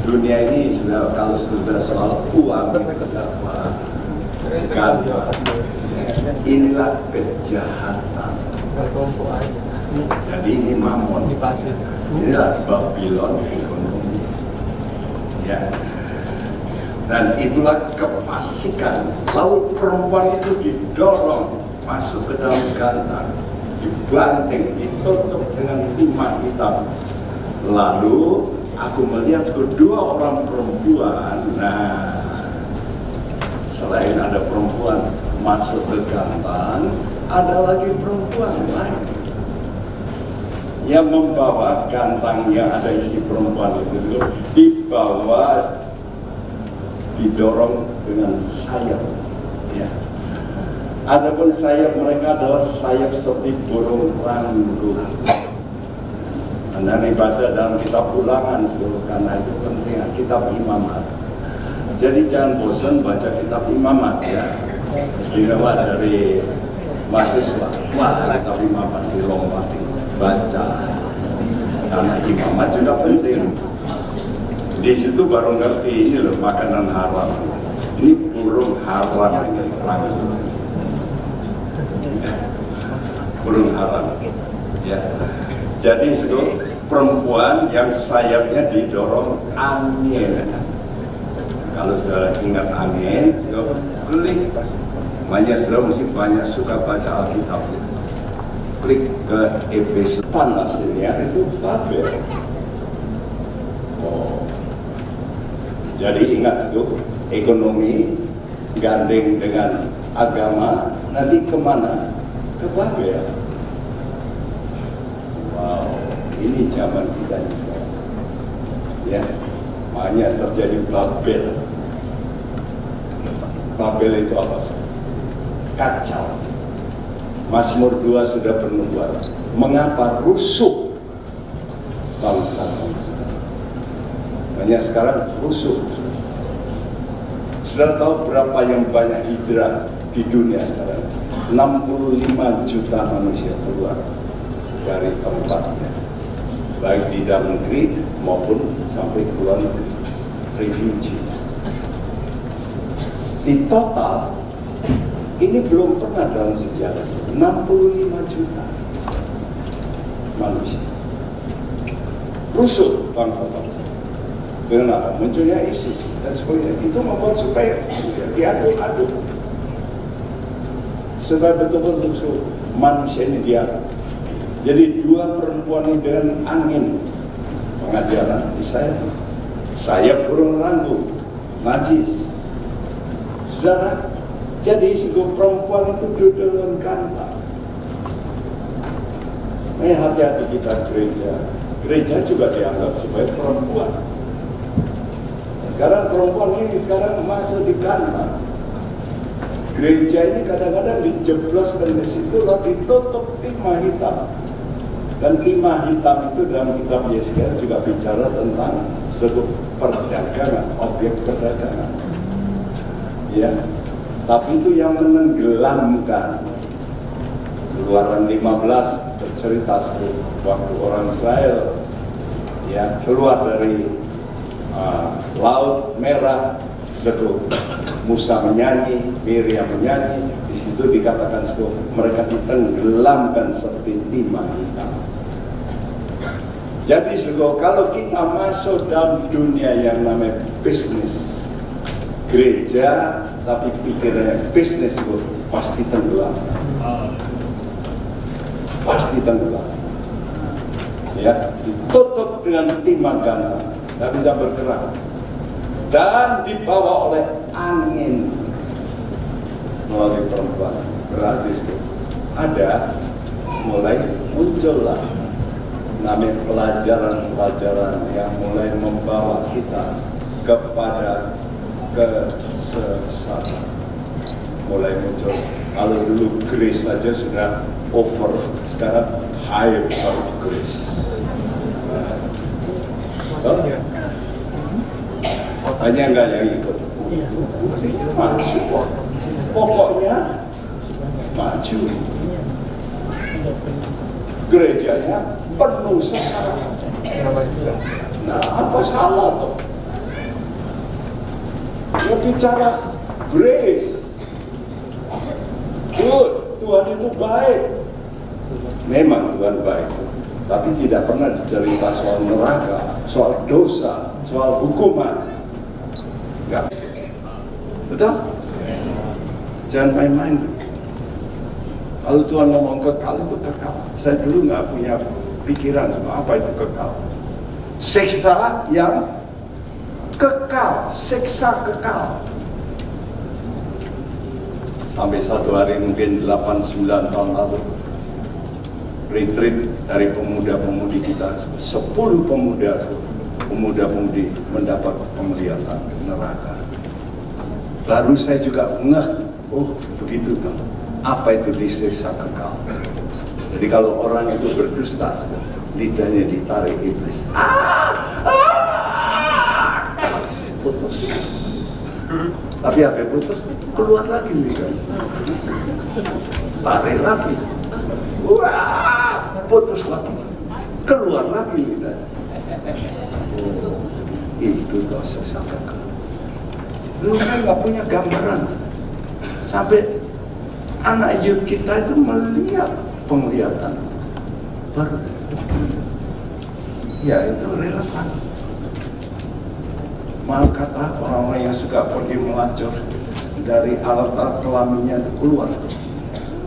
Dunia ini sudah kalau sudah soal uang kan, inilah kejahatan. Jadi ini mamon. Inilah Babylon ekonomi. Ya. Dan itulah kefasikan. Lalu perempuan itu didorong masuk ke dalam gantan, dibanting, ditutup dengan timah hitam. Lalu aku melihat kedua orang perempuan. Nah, selain ada perempuan masuk ke gantan, ada lagi perempuan lain yang membawa gantang yang ada isi perempuan itu dibawa, didorong dengan sayap. Ya. Adapun sayap mereka adalah sayap seperti burung ranggu. Anda baca dalam kitab Ulangan, karena itu penting, kitab Imamat. Jadi jangan bosan baca kitab Imamat ya. Istimewa dari mahasiswa. Wah, kitab Imamat dilompati, baca. Karena Imamat juga penting. Di situ baru ngerti ini loh makanan haram. Ini burung haram ini ranggu. Burung haram. Ya. Jadi itu perempuan yang sayapnya didorong angin. Kalau sudah ingat angin, klik. Makanya sudah mesti banyak suka baca Alkitab. Klik ke Efesus, panasnya itu Babel. Oh, jadi ingat itu ekonomi gandeng dengan agama nanti kemana? Ke Babel. Wow, ini zaman kita ini sekarang. Ya, makanya terjadi Babel. Babel itu apa? Kacau. Mazmur 2 sudah bernubuat. Mengapa rusuh bangsa-bangsa? Makanya sekarang rusuh. Sudah tahu berapa yang banyak hijrah di dunia sekarang? 65 juta manusia keluar dari tempatnya, baik di dalam negeri maupun sampai ke luar negeri, refugees. Di total, ini belum pernah dalam sejarah 65 juta manusia. Rusuh bangsa-bangsa. Kenapa? Munculnya ISIS dan sebagainya. Itu membuat supaya diaduk-aduk. Supaya betul-betul rusuh manusia ini diaduk. Jadi dua perempuan ini dengan angin pengajaran di sayap burung ranggu, najis. Saudara, jadi sebuah perempuan itu duduk dalam gantan. Hati-hati kita gereja. Gereja juga dianggap sebagai perempuan. Sekarang perempuan ini sekarang masuk di gantan. Gereja ini kadang-kadang dijebloskan ke situ lalu ditutup timah hitam. Dan timah hitam itu dalam kitab Yesaya juga bicara tentang sebuah perdagangan, objek perdagangan. Ya, tapi itu yang menenggelamkan. Keluaran 15 bercerita waktu orang Israel ya keluar dari Laut Merah, lalu Musa menyanyi, Miriam menyanyi. Di situ dikatakan mereka ditenggelamkan seperti timah hitam. Jadi kalau kita masuk dalam dunia yang namanya bisnis, gereja tapi pikirnya bisnis itu pasti tenggelam. Pasti tenggelam. Ya, ditutup dengan timah gantan, tidak bisa bergerak. dan dibawa oleh angin melalui perempuan. Berarti ada mulai muncullah namanya pelajaran-pelajaran yang mulai membawa kita kepada kesesatan. Mulai muncul. Kalau dulu grace saja sudah over, sekarang hyper grace. Hanya enggak yang ikut. Maju. Pokoknya maju. Gerejanya penuh sesat. Nah, apa salah tuh? Dia bicara grace. Good, Tuhan itu baik. Memang Tuhan baik, tapi tidak pernah dicerita soal neraka, soal dosa, soal hukuman. Enggak. Betul? Jangan main-main. Kalau Tuhan ngomong kekal, itu kekal. Saya dulu nggak punya pikiran sama apa itu kekal. Siksa yang kekal, siksa kekal. Sampai satu hari mungkin 8-9 tahun lalu, retreat dari pemuda-pemudi kita, 10 pemuda-pemudi mendapat penglihatan neraka. Baru saya juga ngeh, oh begitu kan, apa itu disiksa kekal. Jadi kalau orang itu berdusta, lidahnya ditarik iblis, putus. Tapi habis putus, keluar lagi lidahnya, tarik lagi, putus lagi, keluar lagi lidahnya. Oh, itu dosa kekal. Dulu saya nggak punya gambaran, sampai anak youth kita itu melihat penglihatan baru. Ya itu relevan. Malah kata orang-orang yang suka pergi melacur dari alat-alat kelaminnya itu keluar,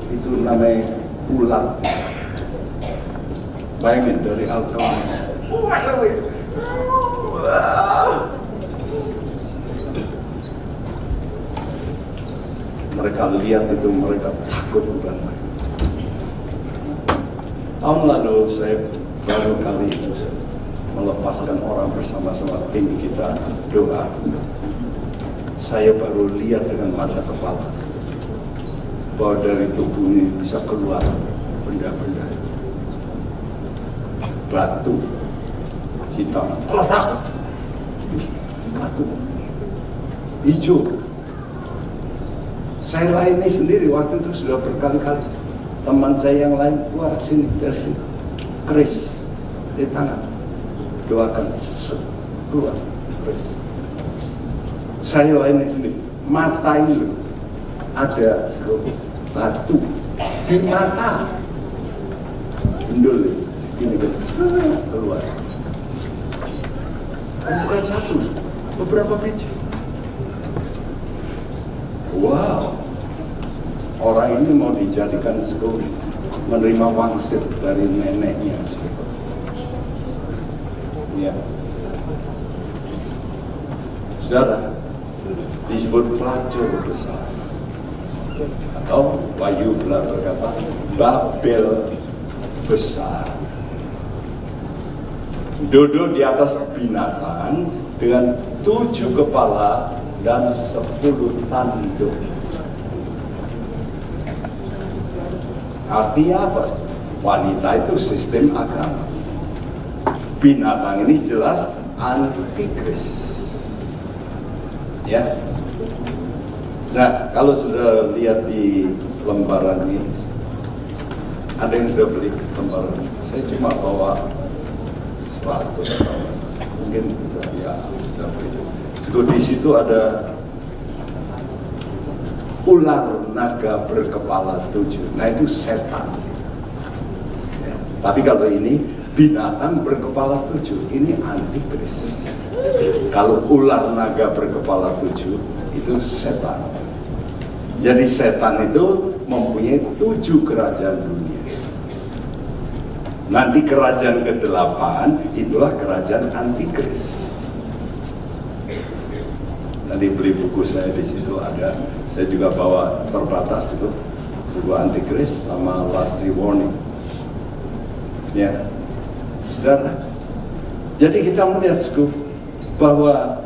itu namanya ular. Bayangin dari alat kelaminnya. Mereka lihat itu, mereka takut bukan main. Tahun lalu saya baru kali itu melepaskan orang bersama-sama tim kita doa. Saya baru lihat dengan mata kepala bahwa dari tubuh ini bisa keluar benda-benda, batu hitam, batu hijau. Saya layani sendiri waktu itu sudah berkali-kali. Teman saya yang lain keluar sini dari sini, keris di tangan, doakan keluar keris. Saya layani sendiri, mata ini ada batu di mata, bendul ini keluar. Bukan satu, beberapa biji. Wow, orang ini mau dijadikan sekuli, menerima wangsit dari neneknya. Ya, saudara, disebut pelacur besar, atau Wahyu berkata Babel besar. Duduk di atas binatang dengan 7 kepala dan 10 tanduk. Artinya apa? Wanita itu sistem agama. Binatang ini jelas antikris. Ya. Nah, kalau sudah lihat di lembaran ini, ada yang sudah beli lembaran. Saya cuma bawa 100, mungkin bisa ya sudah beli. Di situ ada ular naga berkepala 7. Nah itu setan. Ya. Tapi kalau ini binatang berkepala 7, ini antikris. Kalau ular naga berkepala 7 itu setan. Jadi setan itu mempunyai 7 kerajaan dunia. Nanti kerajaan ke-8 itulah kerajaan antikris. Nanti beli buku saya di situ ada. Saya juga bawa terbatas itu, buku Antikris sama Last Warning. Ya, saudara. Jadi kita melihat bahwa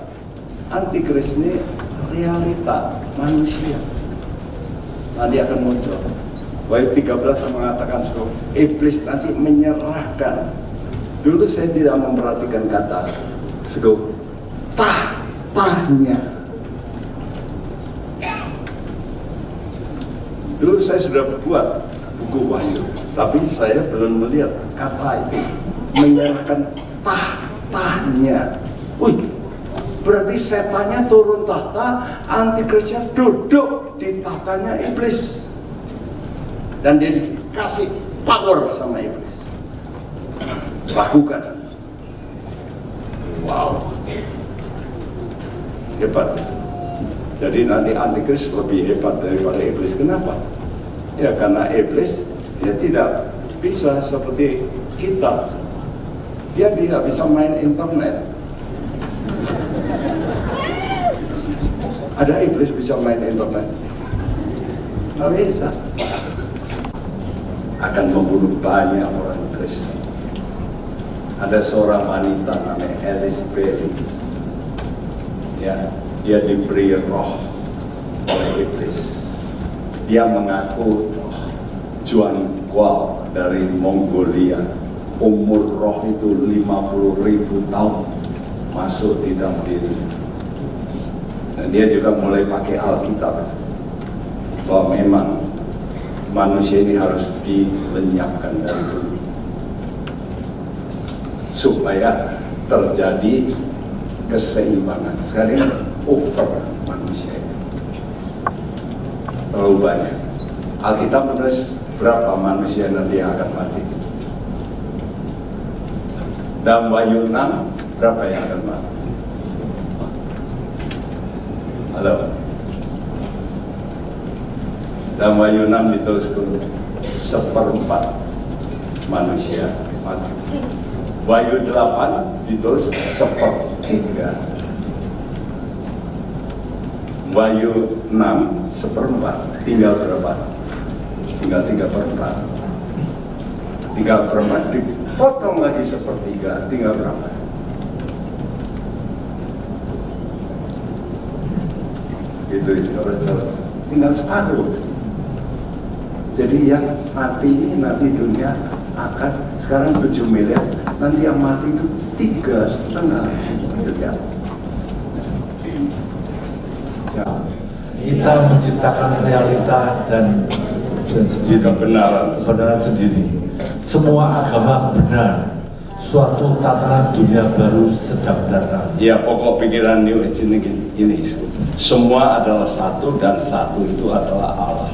Antikris ini realita manusia. Nanti akan muncul. Wahyu 13 mengatakan iblis nanti menyerahkan. Dulu saya tidak memperhatikan kata tahtanya. Dulu saya sudah buat buku Wahyu, tapi saya belum melihat kata itu menyerahkan tahtanya. Wih, berarti setannya turun tahta, antikrisnya duduk di tahtanya iblis. Dan dia dikasih power sama iblis. Lakukan. Wow, hebat. Jadi nanti antikris lebih hebat daripada iblis. Kenapa? Ya karena iblis dia tidak bisa seperti kita. Dia tidak bisa main internet. Ada iblis bisa main internet? Nggak bisa. Akan membunuh banyak orang Kristen. Ada seorang wanita namanya Alice Bailey. Ya, dia diberi roh oleh iblis. Dia mengaku Juan Gual dari Mongolia. Umur roh itu 50.000 tahun masuk di dalam diri. Dan dia juga mulai pakai Alkitab bahwa memang manusia ini harus dilenyapkan dari bumi supaya terjadi keseimbangan. Sekarang over manusia itu terlalu banyak. Alkitab menulis berapa manusia nanti yang akan mati. Dalam Wahyu 6 berapa yang akan mati? Halo. Dalam Wahyu 6 ditulis 1/4 manusia mati. Wahyu 8 ditulis 1/3. Wahyu 6 1/4. Tinggal berapa? Tinggal 3/4. 3/4 dipotong lagi 1/3. Tinggal berapa? Gitu tinggal separuh. Jadi yang mati ini nanti dunia akan sekarang 7 miliar, nanti yang mati itu 3,5 miliar. Kita menciptakan realita dan kebenaran sendiri. Semua agama benar. Suatu tatanan dunia baru sedang datang. Ya, pokok pikiran New Age ini semua adalah satu dan satu itu adalah Allah.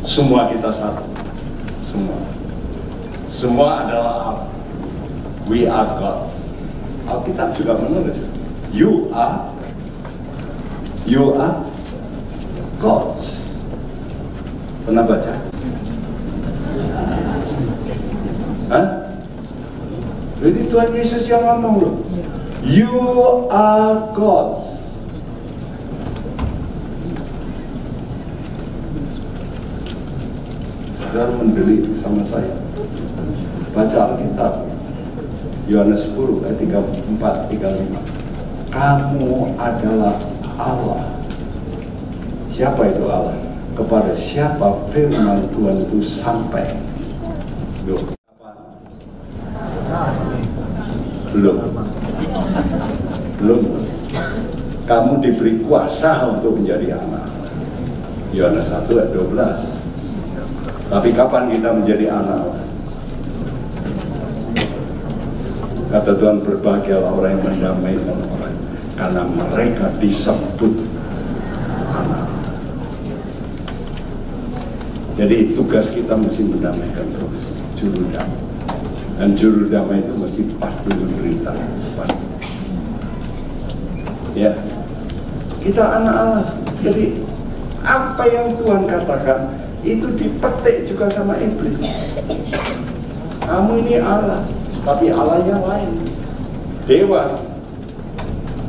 Semua kita satu, semua adalah Allah. We are God. Alkitab juga menulis, you are gods. Pernah baca? Hah? Ini Tuhan Yesus yang ngomong loh. You are gods. Saudara mendelik sama saya. Baca Alkitab. Yohanes 10 ayat 34-35. Kamu adalah Allah. Siapa itu Allah? Kepada siapa firman Tuhan itu sampai? Belum. Kamu diberi kuasa untuk menjadi anak. Yohanes 1 ayat 12. Tapi kapan kita menjadi anak? Kata Tuhan, berbahagialah orang yang mendamaikan orang, karena mereka disebut anak. Jadi tugas kita mesti mendamaikan terus, juru damai. Dan juru damai itu mesti pasti menderita, pasti. Ya, kita anak Allah. Jadi apa yang Tuhan katakan itu dipetik juga sama iblis. Kamu ini Allah, tapi Allah yang lain, dewa.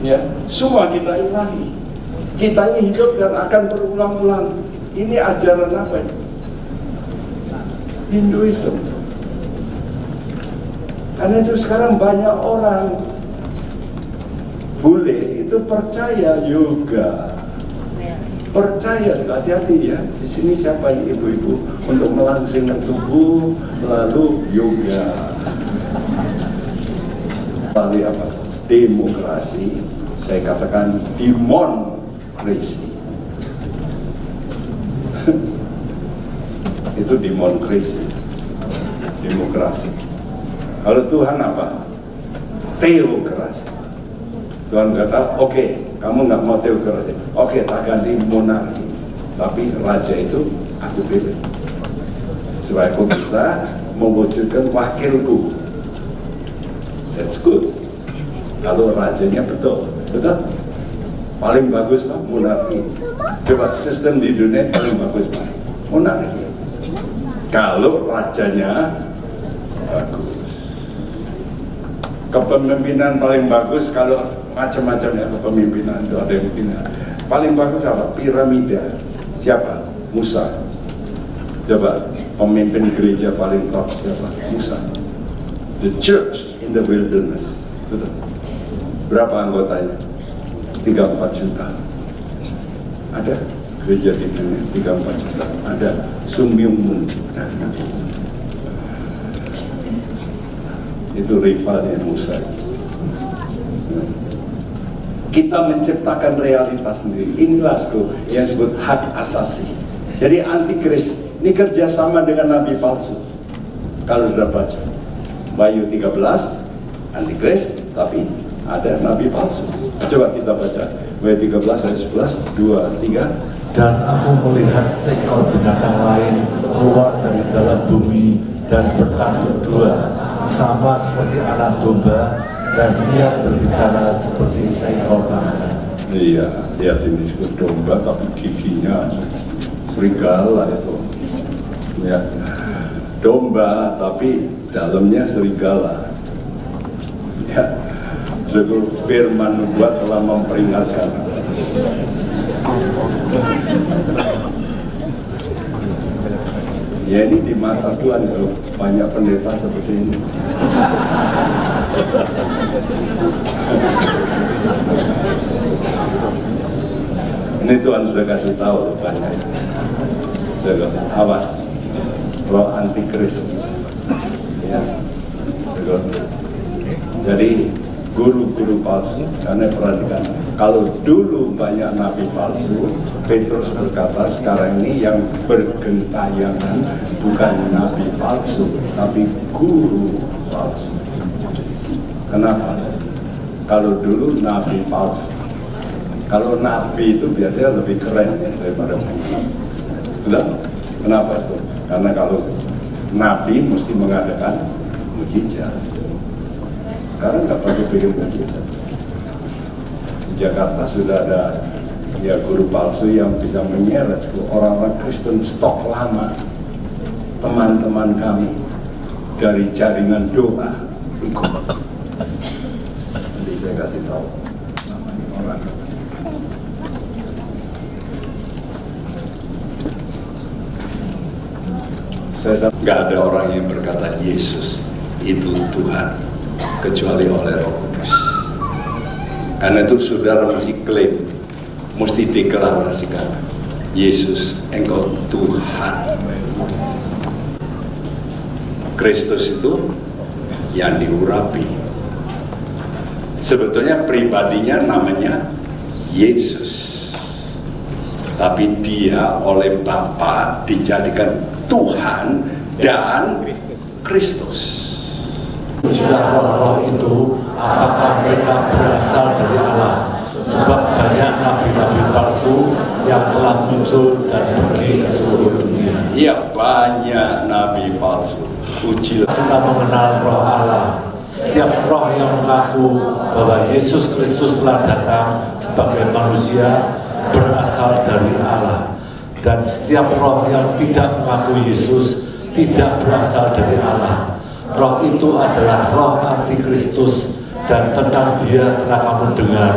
Ya, semua kita ilahi. Kita ini hidup dan akan berulang-ulang. Ini ajaran apa ini? Hinduism. Karena itu sekarang banyak orang bule itu percaya yoga. Percaya, hati-hati ya. Di sini siapa ibu-ibu untuk melangsingkan tubuh lalu yoga. Lalu apa? Demokrasi. Saya katakan democracy. Itu democracy. Demokrasi. Kalau Tuhan apa? Teokrasi. Tuhan kata, oke, kamu nggak mau teokrasi. Oke, tak ganti monarki. Tapi raja itu aku pilih. Supaya aku bisa mewujudkan wakilku. That's good. Kalau rajanya betul. Betul? Paling bagus Pak, monarki. Coba sistem di dunia paling bagus Pak, monarki. Kalau rajanya bagus. Kepemimpinan paling bagus kalau macam-macamnya kepemimpinan itu ada yang punya. Paling bagus apa? Piramida. Siapa? Musa. Coba pemimpin gereja paling top siapa? Musa. The church in the wilderness. Betul. Berapa anggotanya? 34 juta. Ada gereja di dunia 34 juta. Ada Sumyung Mun. Itu rivalnya Musa. Kita menciptakan realitas sendiri. Inilah yang disebut hak asasi. Jadi antikris ini kerjasama dengan nabi palsu. Kalau sudah baca Wahyu 13, antikris, tapi ada nabi palsu. Coba kita baca Wahyu 13 ayat 11, 2, 3. Dan aku melihat seekor binatang lain keluar dari dalam bumi dan bertanduk dua, sama seperti anak domba, dan ia berbicara seperti seekor naga. Iya, lihat ini disebut domba tapi giginya serigala itu. Ya, domba tapi dalamnya serigala. Ya, seluruh firman nubuat telah memperingatkan. Ya ini di mata Tuhan kalau banyak pendeta seperti ini. Ini Tuhan sudah kasih tahu banyak. Awas, roh antikris. Ya, jadi guru-guru palsu, karena perhatikan, kalau dulu banyak nabi palsu, Petrus berkata sekarang ini yang bergentayangan bukan nabi palsu, tapi guru palsu. Kenapa? Kalau dulu nabi palsu, kalau nabi itu biasanya lebih keren ya, daripada guru. Betul? Kenapa itu? Karena kalau nabi mesti mengadakan mujizat. Sekarang nggak pakai bikin mujizat. Di Jakarta sudah ada ya guru palsu yang bisa menyeret orang-orang Kristen stok lama, teman-teman kami dari jaringan doa ikut. Nanti saya kasih tahu namanya orang. Saya nggak ada orang yang berkata Yesus itu Tuhan kecuali oleh Roh Kudus. Karena itu saudara mesti klaim, mesti deklarasikan Yesus engkau Tuhan. Kristus itu yang diurapi. Sebetulnya pribadinya namanya Yesus, tapi dia oleh Bapa dijadikan Tuhan dan Kristus. Jika roh-roh itu, apakah mereka berasal dari Allah? Sebab banyak nabi-nabi palsu yang telah muncul dan pergi ke seluruh dunia. Iya, banyak nabi palsu. Ujilah. Kita mengenal roh Allah. Setiap roh yang mengaku bahwa Yesus Kristus telah datang sebagai manusia berasal dari Allah. Dan setiap roh yang tidak mengaku Yesus tidak berasal dari Allah. Roh itu adalah roh antikristus dan tentang Dia telah kamu dengar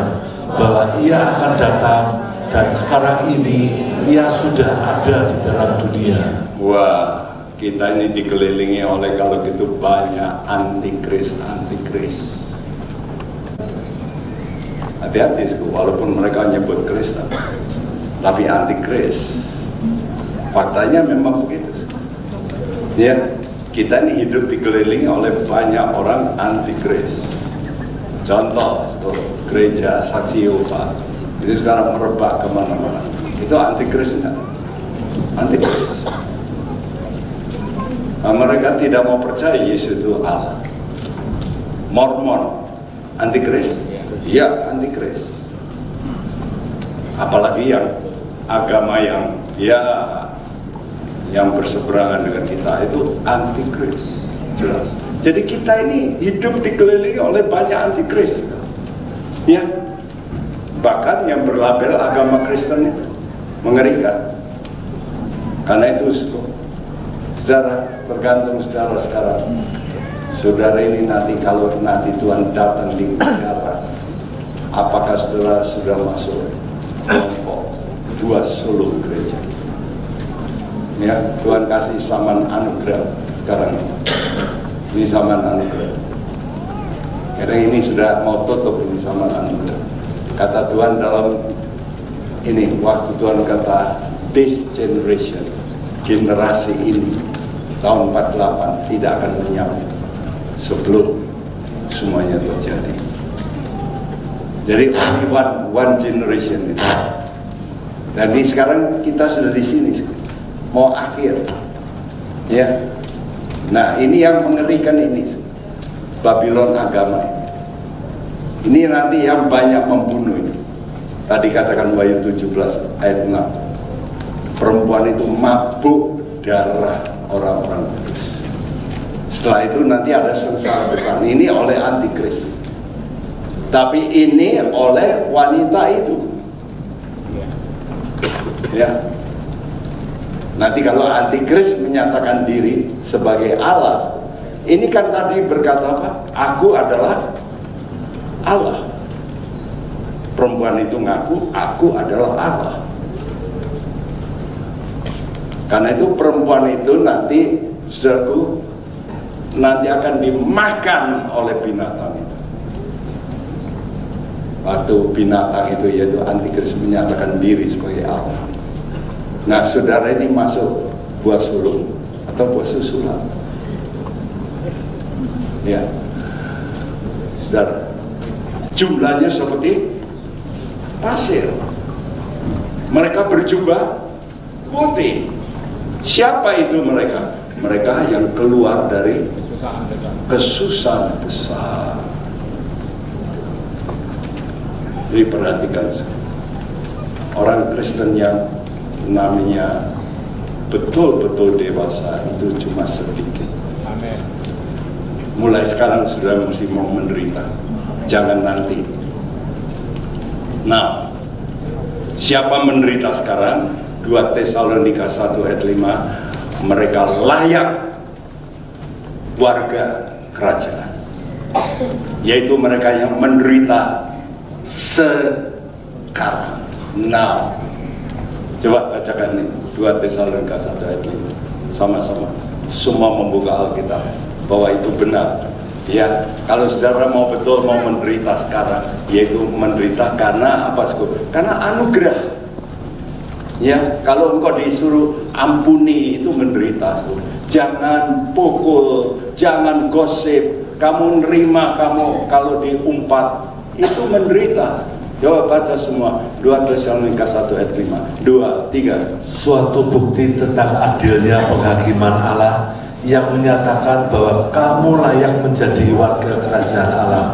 bahwa Ia akan datang, dan sekarang ini Ia sudah ada di dalam dunia. Wah, kita ini dikelilingi oleh kalau gitu banyak antikris. Hati-hati, walaupun mereka nyebut Kristen, tapi antikris. Faktanya memang begitu. Ya, kita ini hidup dikelilingi oleh banyak orang antikris. Contoh, gereja Saksi Yehova itu sekarang merebak kemana-mana. Itu antikris enggak? Antikris. Nah, mereka tidak mau percaya Yesus itu Allah. Mormon, antikris? Iya, antikris. Apalagi yang agama yang berseberangan dengan kita itu antikris, jelas. Jadi kita ini hidup dikelilingi oleh banyak antikris, ya. Bahkan yang berlabel agama Kristen itu mengerikan. Karena itu, saudara, tergantung saudara sekarang. Saudara ini nanti kalau nanti Tuhan datang di penjara, apakah saudara sudah masuk kelompok 2 sulung gereja? Ya, Tuhan kasih zaman anugerah sekarang ini zaman anugerah. Karena ini sudah mau tutup ini zaman anugerah. Kata Tuhan dalam ini, waktu Tuhan kata this generation, generasi ini tahun 48 tidak akan menyambut sebelum semuanya terjadi. Jadi only one generation itu. Dan ini sekarang kita sudah di sini, mau akhir, ya. Nah, ini yang mengerikan ini, Babylon agama. Ini nanti yang banyak membunuh ini. Tadi katakan Wahyu 17 ayat 6, perempuan itu mabuk darah orang-orang kudus. Setelah itu nanti ada sengsara besar. Ini oleh antikris. Tapi ini oleh wanita itu. Ya. Nanti kalau antikris menyatakan diri sebagai Allah, ini kan tadi berkata apa? Aku adalah Allah. Perempuan itu ngaku, aku adalah Allah. Karena itu perempuan itu nanti, saudaraku, nanti akan dimakan oleh binatang itu. Waktu binatang itu, yaitu antikris, menyatakan diri sebagai Allah. Nah, saudara ini masuk buah sulung atau buah susulan. Ya, saudara, jumlahnya seperti pasir. Mereka berjubah putih. Siapa itu mereka? Mereka yang keluar dari kesusahan besar. Jadi perhatikan, orang Kristen yang namanya betul-betul dewasa itu cuma sedikit. Amen. Mulai sekarang sudah mesti mau menderita, jangan nanti. Nah, siapa menderita sekarang? 2 Tesalonika 1 ayat 5, mereka layak warga kerajaan, yaitu mereka yang menderita sekarang. Now, coba bacakan ini 2 Tesalonika 1 ayat 5 sama-sama, semua membuka Alkitab bahwa itu benar. Ya, kalau saudara mau betul mau menderita sekarang, yaitu menderita karena apa? Karena anugerah. Ya, kalau engkau disuruh ampuni itu menderita. Jangan pukul, jangan gosip. Kamu nerima, kamu kalau diumpat itu menderita. Coba baca semua 2 Tesalonika 1 ayat 5, 2, 3. Suatu bukti tentang adilnya penghakiman Allah yang menyatakan bahwa kamu layak menjadi warga kerajaan Allah,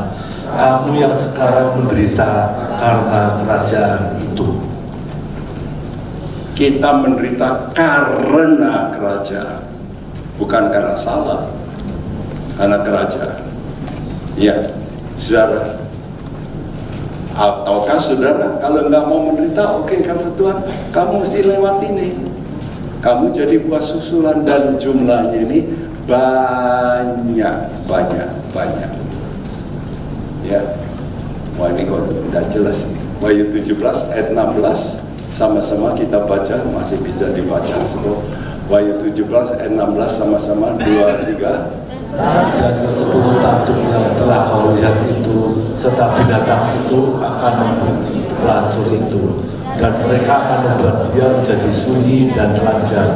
kamu yang sekarang menderita karena kerajaan itu. Kita menderita karena kerajaan, bukan karena salah, karena kerajaan. Ya, saudara. Ataukah saudara kalau nggak mau menderita, oke, kata Tuhan, kamu mesti lewat ini. Kamu jadi buah susulan dan jumlahnya ini banyak. Ya, wah ini kok tidak jelas. Wahyu 17 ayat 16 sama-sama kita baca, masih bisa dibaca semua. Wahyu 17 ayat 16 sama-sama 2, 3. Dan ke-10 tanduk yang telah kau lihat itu serta binatang itu akan membenci pelacur itu, dan mereka akan membuat dia menjadi sunyi dan telanjang,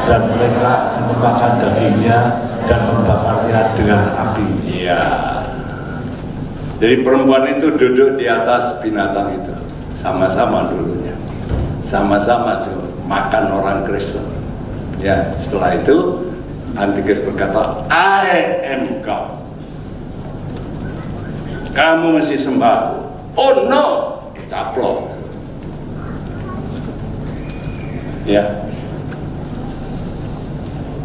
dan mereka akan memakan dagingnya dan membakarnya dengan api. Iya. Jadi perempuan itu duduk di atas binatang itu, sama-sama dulunya, sama-sama makan orang Kristen. Ya, setelah itu Antikris berkata, I am God. Kamu mesti sembah aku. Oh no, caplok. Ya.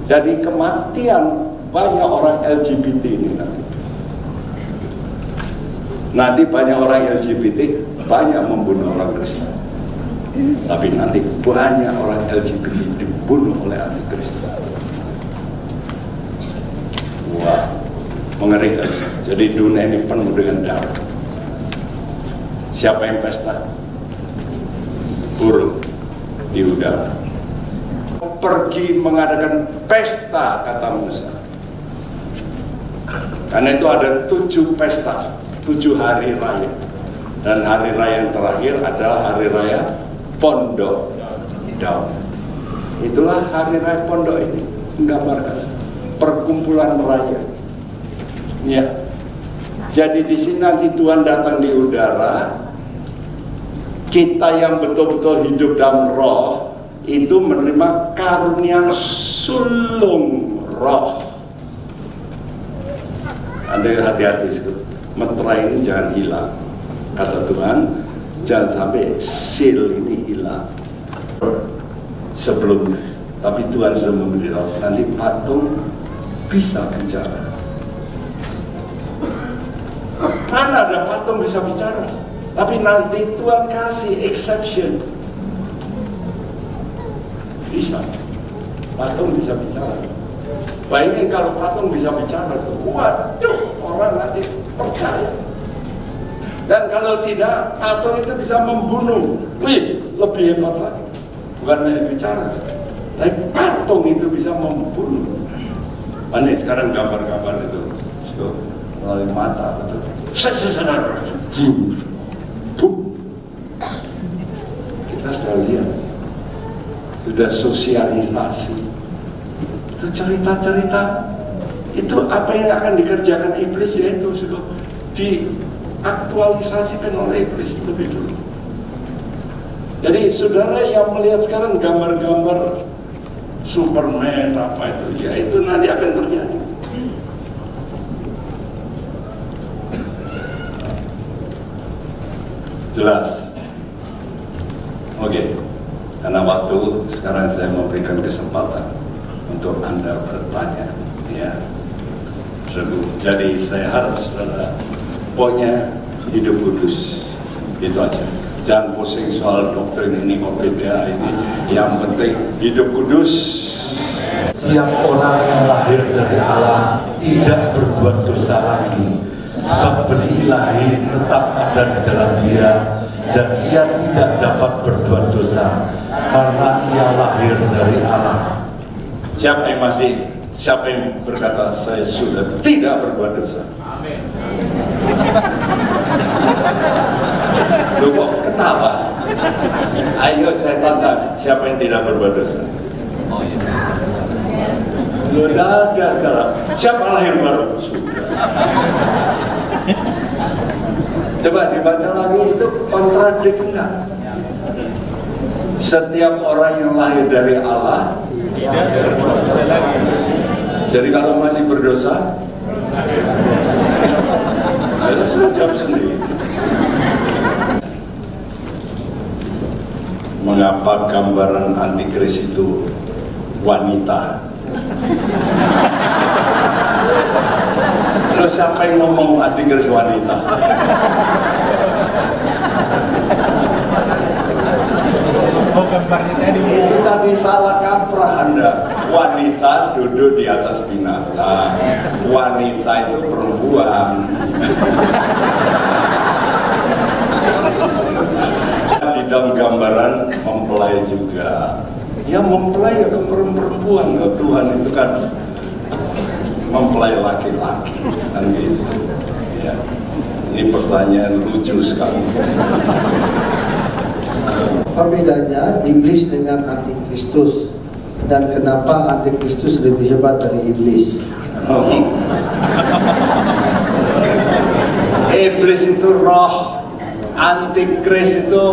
Jadi kematian banyak orang LGBT ini nanti. Nanti banyak orang LGBT banyak membunuh orang Kristen. Tapi nanti banyak orang LGBT dibunuh oleh Antikris. Wah, mengerikan. Jadi dunia ini penuh dengan darah. Siapa yang pesta? Burung di udara. Pergi mengadakan pesta, kata Musa. Karena itu ada 7 pesta, 7 hari raya. Dan hari raya yang terakhir adalah hari raya Pondok Daun. Itulah hari raya Pondok ini, menggambarkan perkumpulan raya. Ya. Jadi di sini nanti Tuhan datang di udara. Kita yang betul-betul hidup dalam roh itu menerima karunia sulung roh. Anda hati-hati, meterai ini jangan hilang. Kata Tuhan, jangan sampai seal ini hilang. Sebelum, tapi Tuhan sudah memberitahu nanti patung bisa bicara. Mana ada patung bisa bicara? Tapi nanti Tuhan kasih exception. Bisa. Patung bisa bicara. Bayangin kalau patung bisa bicara, waduh, orang nanti percaya. Dan kalau tidak, patung itu bisa membunuh. Wih, lebih hebat lagi. Bukan hanya bicara, tapi patung itu bisa membunuh. Ini sekarang gambar-gambar itu melalui mata betul. Kita sudah lihat, sudah sosialisasi. Itu cerita-cerita itu apa yang akan dikerjakan iblis, yaitu sudah diaktualisasikan oleh iblis lebih dulu. Jadi saudara yang melihat sekarang gambar-gambar Superman apa itu, ya itu nanti akan terjadi. Jelas. Oke. Karena waktu, sekarang saya memberikan kesempatan untuk Anda bertanya. Ya. Jadi saya harap saudara pokoknya hidup kudus. Itu aja. Jangan pusing soal doktrin ini, KPPA ini. Yang penting hidup kudus. Setiap orang yang lahir dari Allah tidak berbuat dosa lagi, sebab benih ilahi tetap ada di dalam dia, dan ia tidak dapat berbuat dosa karena ia lahir dari Allah. Siapa yang berkata saya sudah tidak berbuat dosa? Amin. Lu kok ketawa? Ayo saya tantang, siapa yang tidak berbuat dosa? Oh iya. Lu ada sekarang. Siapa lahir baru? Sudah. Coba dibaca lagi, itu kontradik enggak? Setiap orang yang lahir dari Allah. Jadi kalau masih berdosa, ayo sudah jawab sendiri. Mengapa gambaran antikris itu wanita? Lalu siapa yang ngomong antikris wanita? Oh, gambar Itu tadi salah kaprah Anda. Wanita duduk di atas binatang. Wanita itu perempuan. Di dalam gambaran mempelai juga. Ya mempelai ya perempuan. Ya, Tuhan itu kan mempelai laki-laki. Kan gitu. Ya. Ini pertanyaan lucu sekali. Apa bedanya iblis dengan antikristus, dan kenapa antikristus lebih hebat dari iblis? Iblis itu roh, antikris itu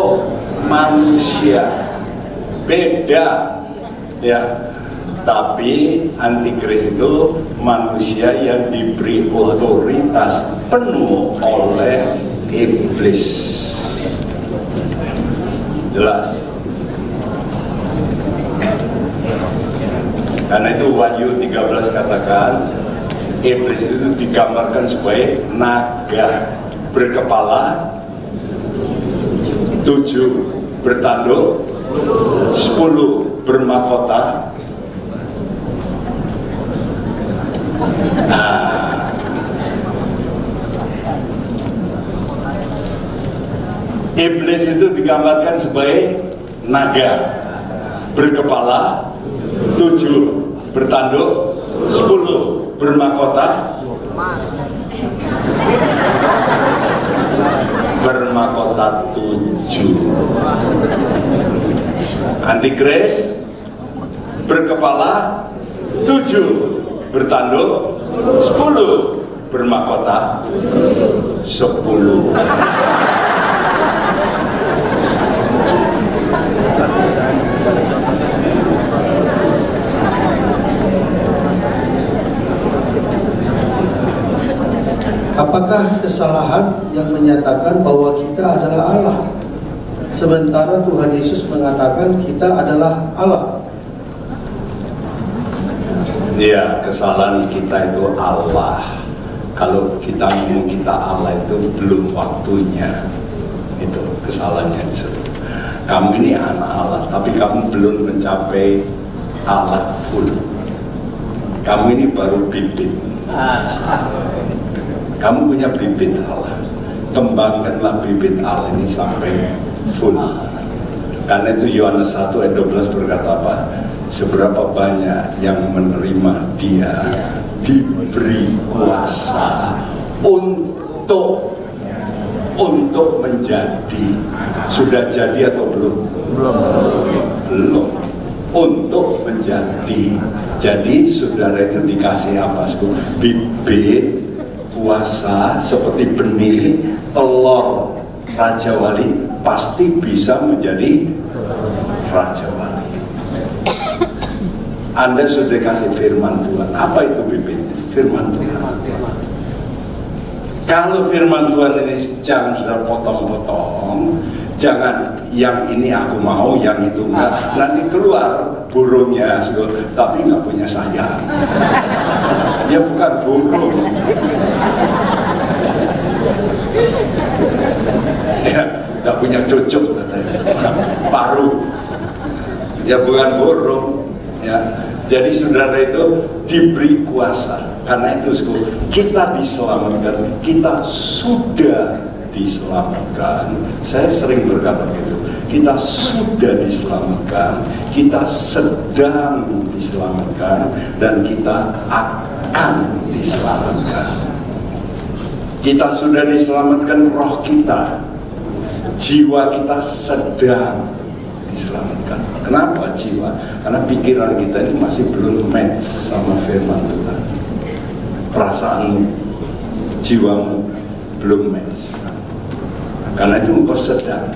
manusia. Beda, ya. Tapi antikris itu manusia yang diberi otoritas penuh oleh iblis. Jelas. Karena itu Wahyu 13 katakan iblis itu digambarkan sebagai naga berkepala 7, bertanduk 10, bermahkota. Nah, iblis itu digambarkan sebagai naga berkepala 7, bertanduk 10, bermahkota. Bermahkota 7. Antikris berkepala 7, bertanduk 10, bermahkota 10. Apakah kesalahan yang menyatakan bahwa kita adalah Allah, sementara Tuhan Yesus mengatakan kita adalah Allah? Ya, kesalahan kita itu Allah. Kalau kita ngomong kita Allah itu belum waktunya. Itu kesalahannya. Kamu ini anak Allah, tapi kamu belum mencapai Allah full. Kamu ini baru bibit. Kamu punya bibit Allah, kembangkanlah bibit Allah ini sampai full. Karena itu Yohanes 1 ayat 12 berkata apa? Seberapa banyak yang menerima Dia diberi kuasa untuk menjadi. Sudah jadi atau belum? Belum. Untuk menjadi. Jadi saudara itu dikasih apa? Bibit kuasa seperti benih telur Raja Wali, pasti bisa menjadi Raja Wali. Anda sudah kasih firman Tuhan. Apa itu bibit? Firman Tuhan. Kalau firman Tuhan ini jangan sudah potong-potong, jangan yang ini aku mau, yang itu enggak. Nanti keluar burungnya, tapi nggak punya sayap. Ya bukan burung. Ya nggak punya cucuk katanya. Paru. Ya bukan burung. Ya. Jadi saudara itu diberi kuasa. Karena itu kita diselamatkan, kita sudah diselamatkan. Saya sering berkata gitu. Kita sudah diselamatkan, kita sedang diselamatkan, dan kita akan diselamatkan. Kita sudah diselamatkan roh kita, jiwa kita sedang diselamatkan. Kenapa jiwa? Karena pikiran kita ini masih belum match sama firman Tuhan. Perasaan jiwamu belum match. Karena itu engkau sedang.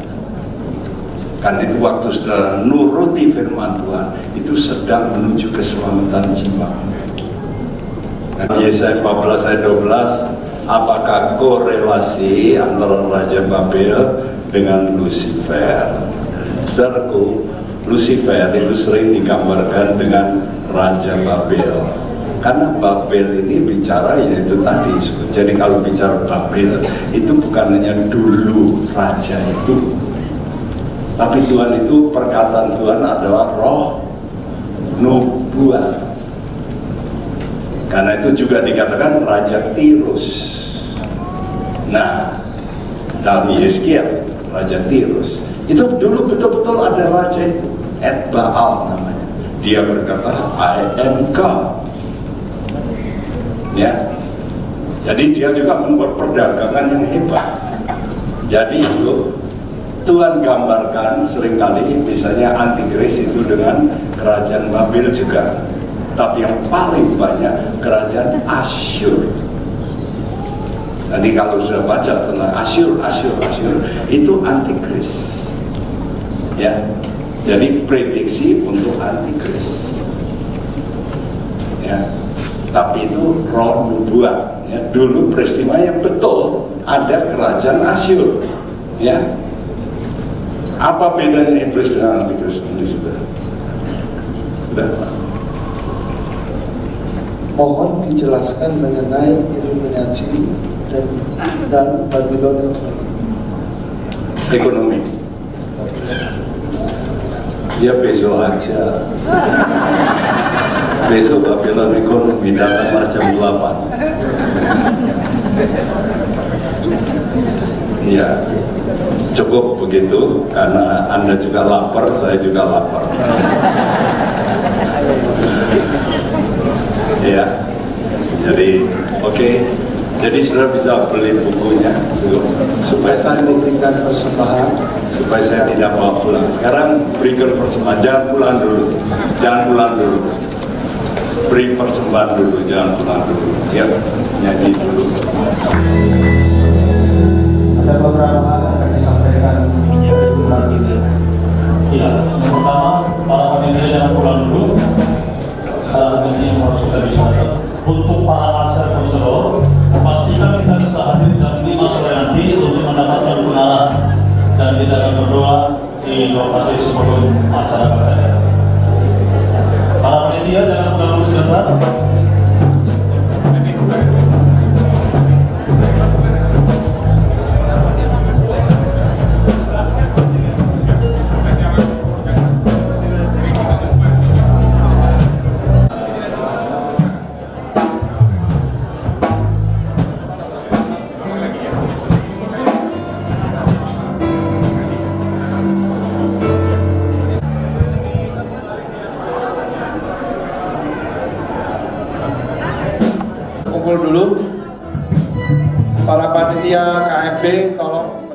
Karena itu waktu saudara nuruti firman Tuhan, itu sedang menuju keselamatan jiwa. Yesaya 14 ayat 12, apakah korelasi antara Raja Babel dengan Lucifer? Saudaraku, Lucifer itu sering digambarkan dengan Raja Babel. Karena Babel ini bicara yaitu tadi. Jadi kalau bicara Babel itu bukan hanya dulu raja itu, Tapi Tuhan itu, perkataan Tuhan adalah roh nubuat. Karena itu juga dikatakan Raja Tirus. Nah, dalam Yeskiel Raja Tirus itu dulu betul-betul ada raja itu, Baal namanya. Dia berkata, I am God. Ya, jadi dia juga membuat perdagangan yang hebat. Jadi itu Tuhan gambarkan seringkali misalnya antikris itu dengan kerajaan Babel juga. Tapi yang paling banyak kerajaan Asyur. Nanti kalau sudah baca tentang Asyur itu antikris. Ya, jadi prediksi untuk antikris. Ya, tapi itu roh nubuat. Ya, dulu peristiwa yang betul ada kerajaan Asyur. Ya, apa bedanya iblis dengan antikris ini sudah? Mohon dijelaskan mengenai Illuminati dan Babylon ekonomi. Ya besok aja. Besok Babylon ekonomi datanglah jam 8. Ya, cukup begitu karena Anda juga lapar, saya juga lapar. Ya, jadi oke. Jadi sudah bisa beli bukunya supaya saya memberikan persembahan, supaya saya tidak bawa pulang. Sekarang berikan persembahan, jangan pulang dulu, beri persembahan dulu, jangan pulang dulu. Ya, nyanyi dulu. Ada beberapa hal yang akan disampaikan bulan ini. Iya, yang pertama para panitia jangan pulang dulu. Hal ini yang harus kita bisa untuk para aser konselor, pastikan kita bisa hadir jam 5 sore nanti untuk mendapatkan pengarahan dan kita akan berdoa di lokasi sebelum acara KKR. Para panitia jangan pulang dulu sebentar. Kumpul dulu para panitia KFB, tolong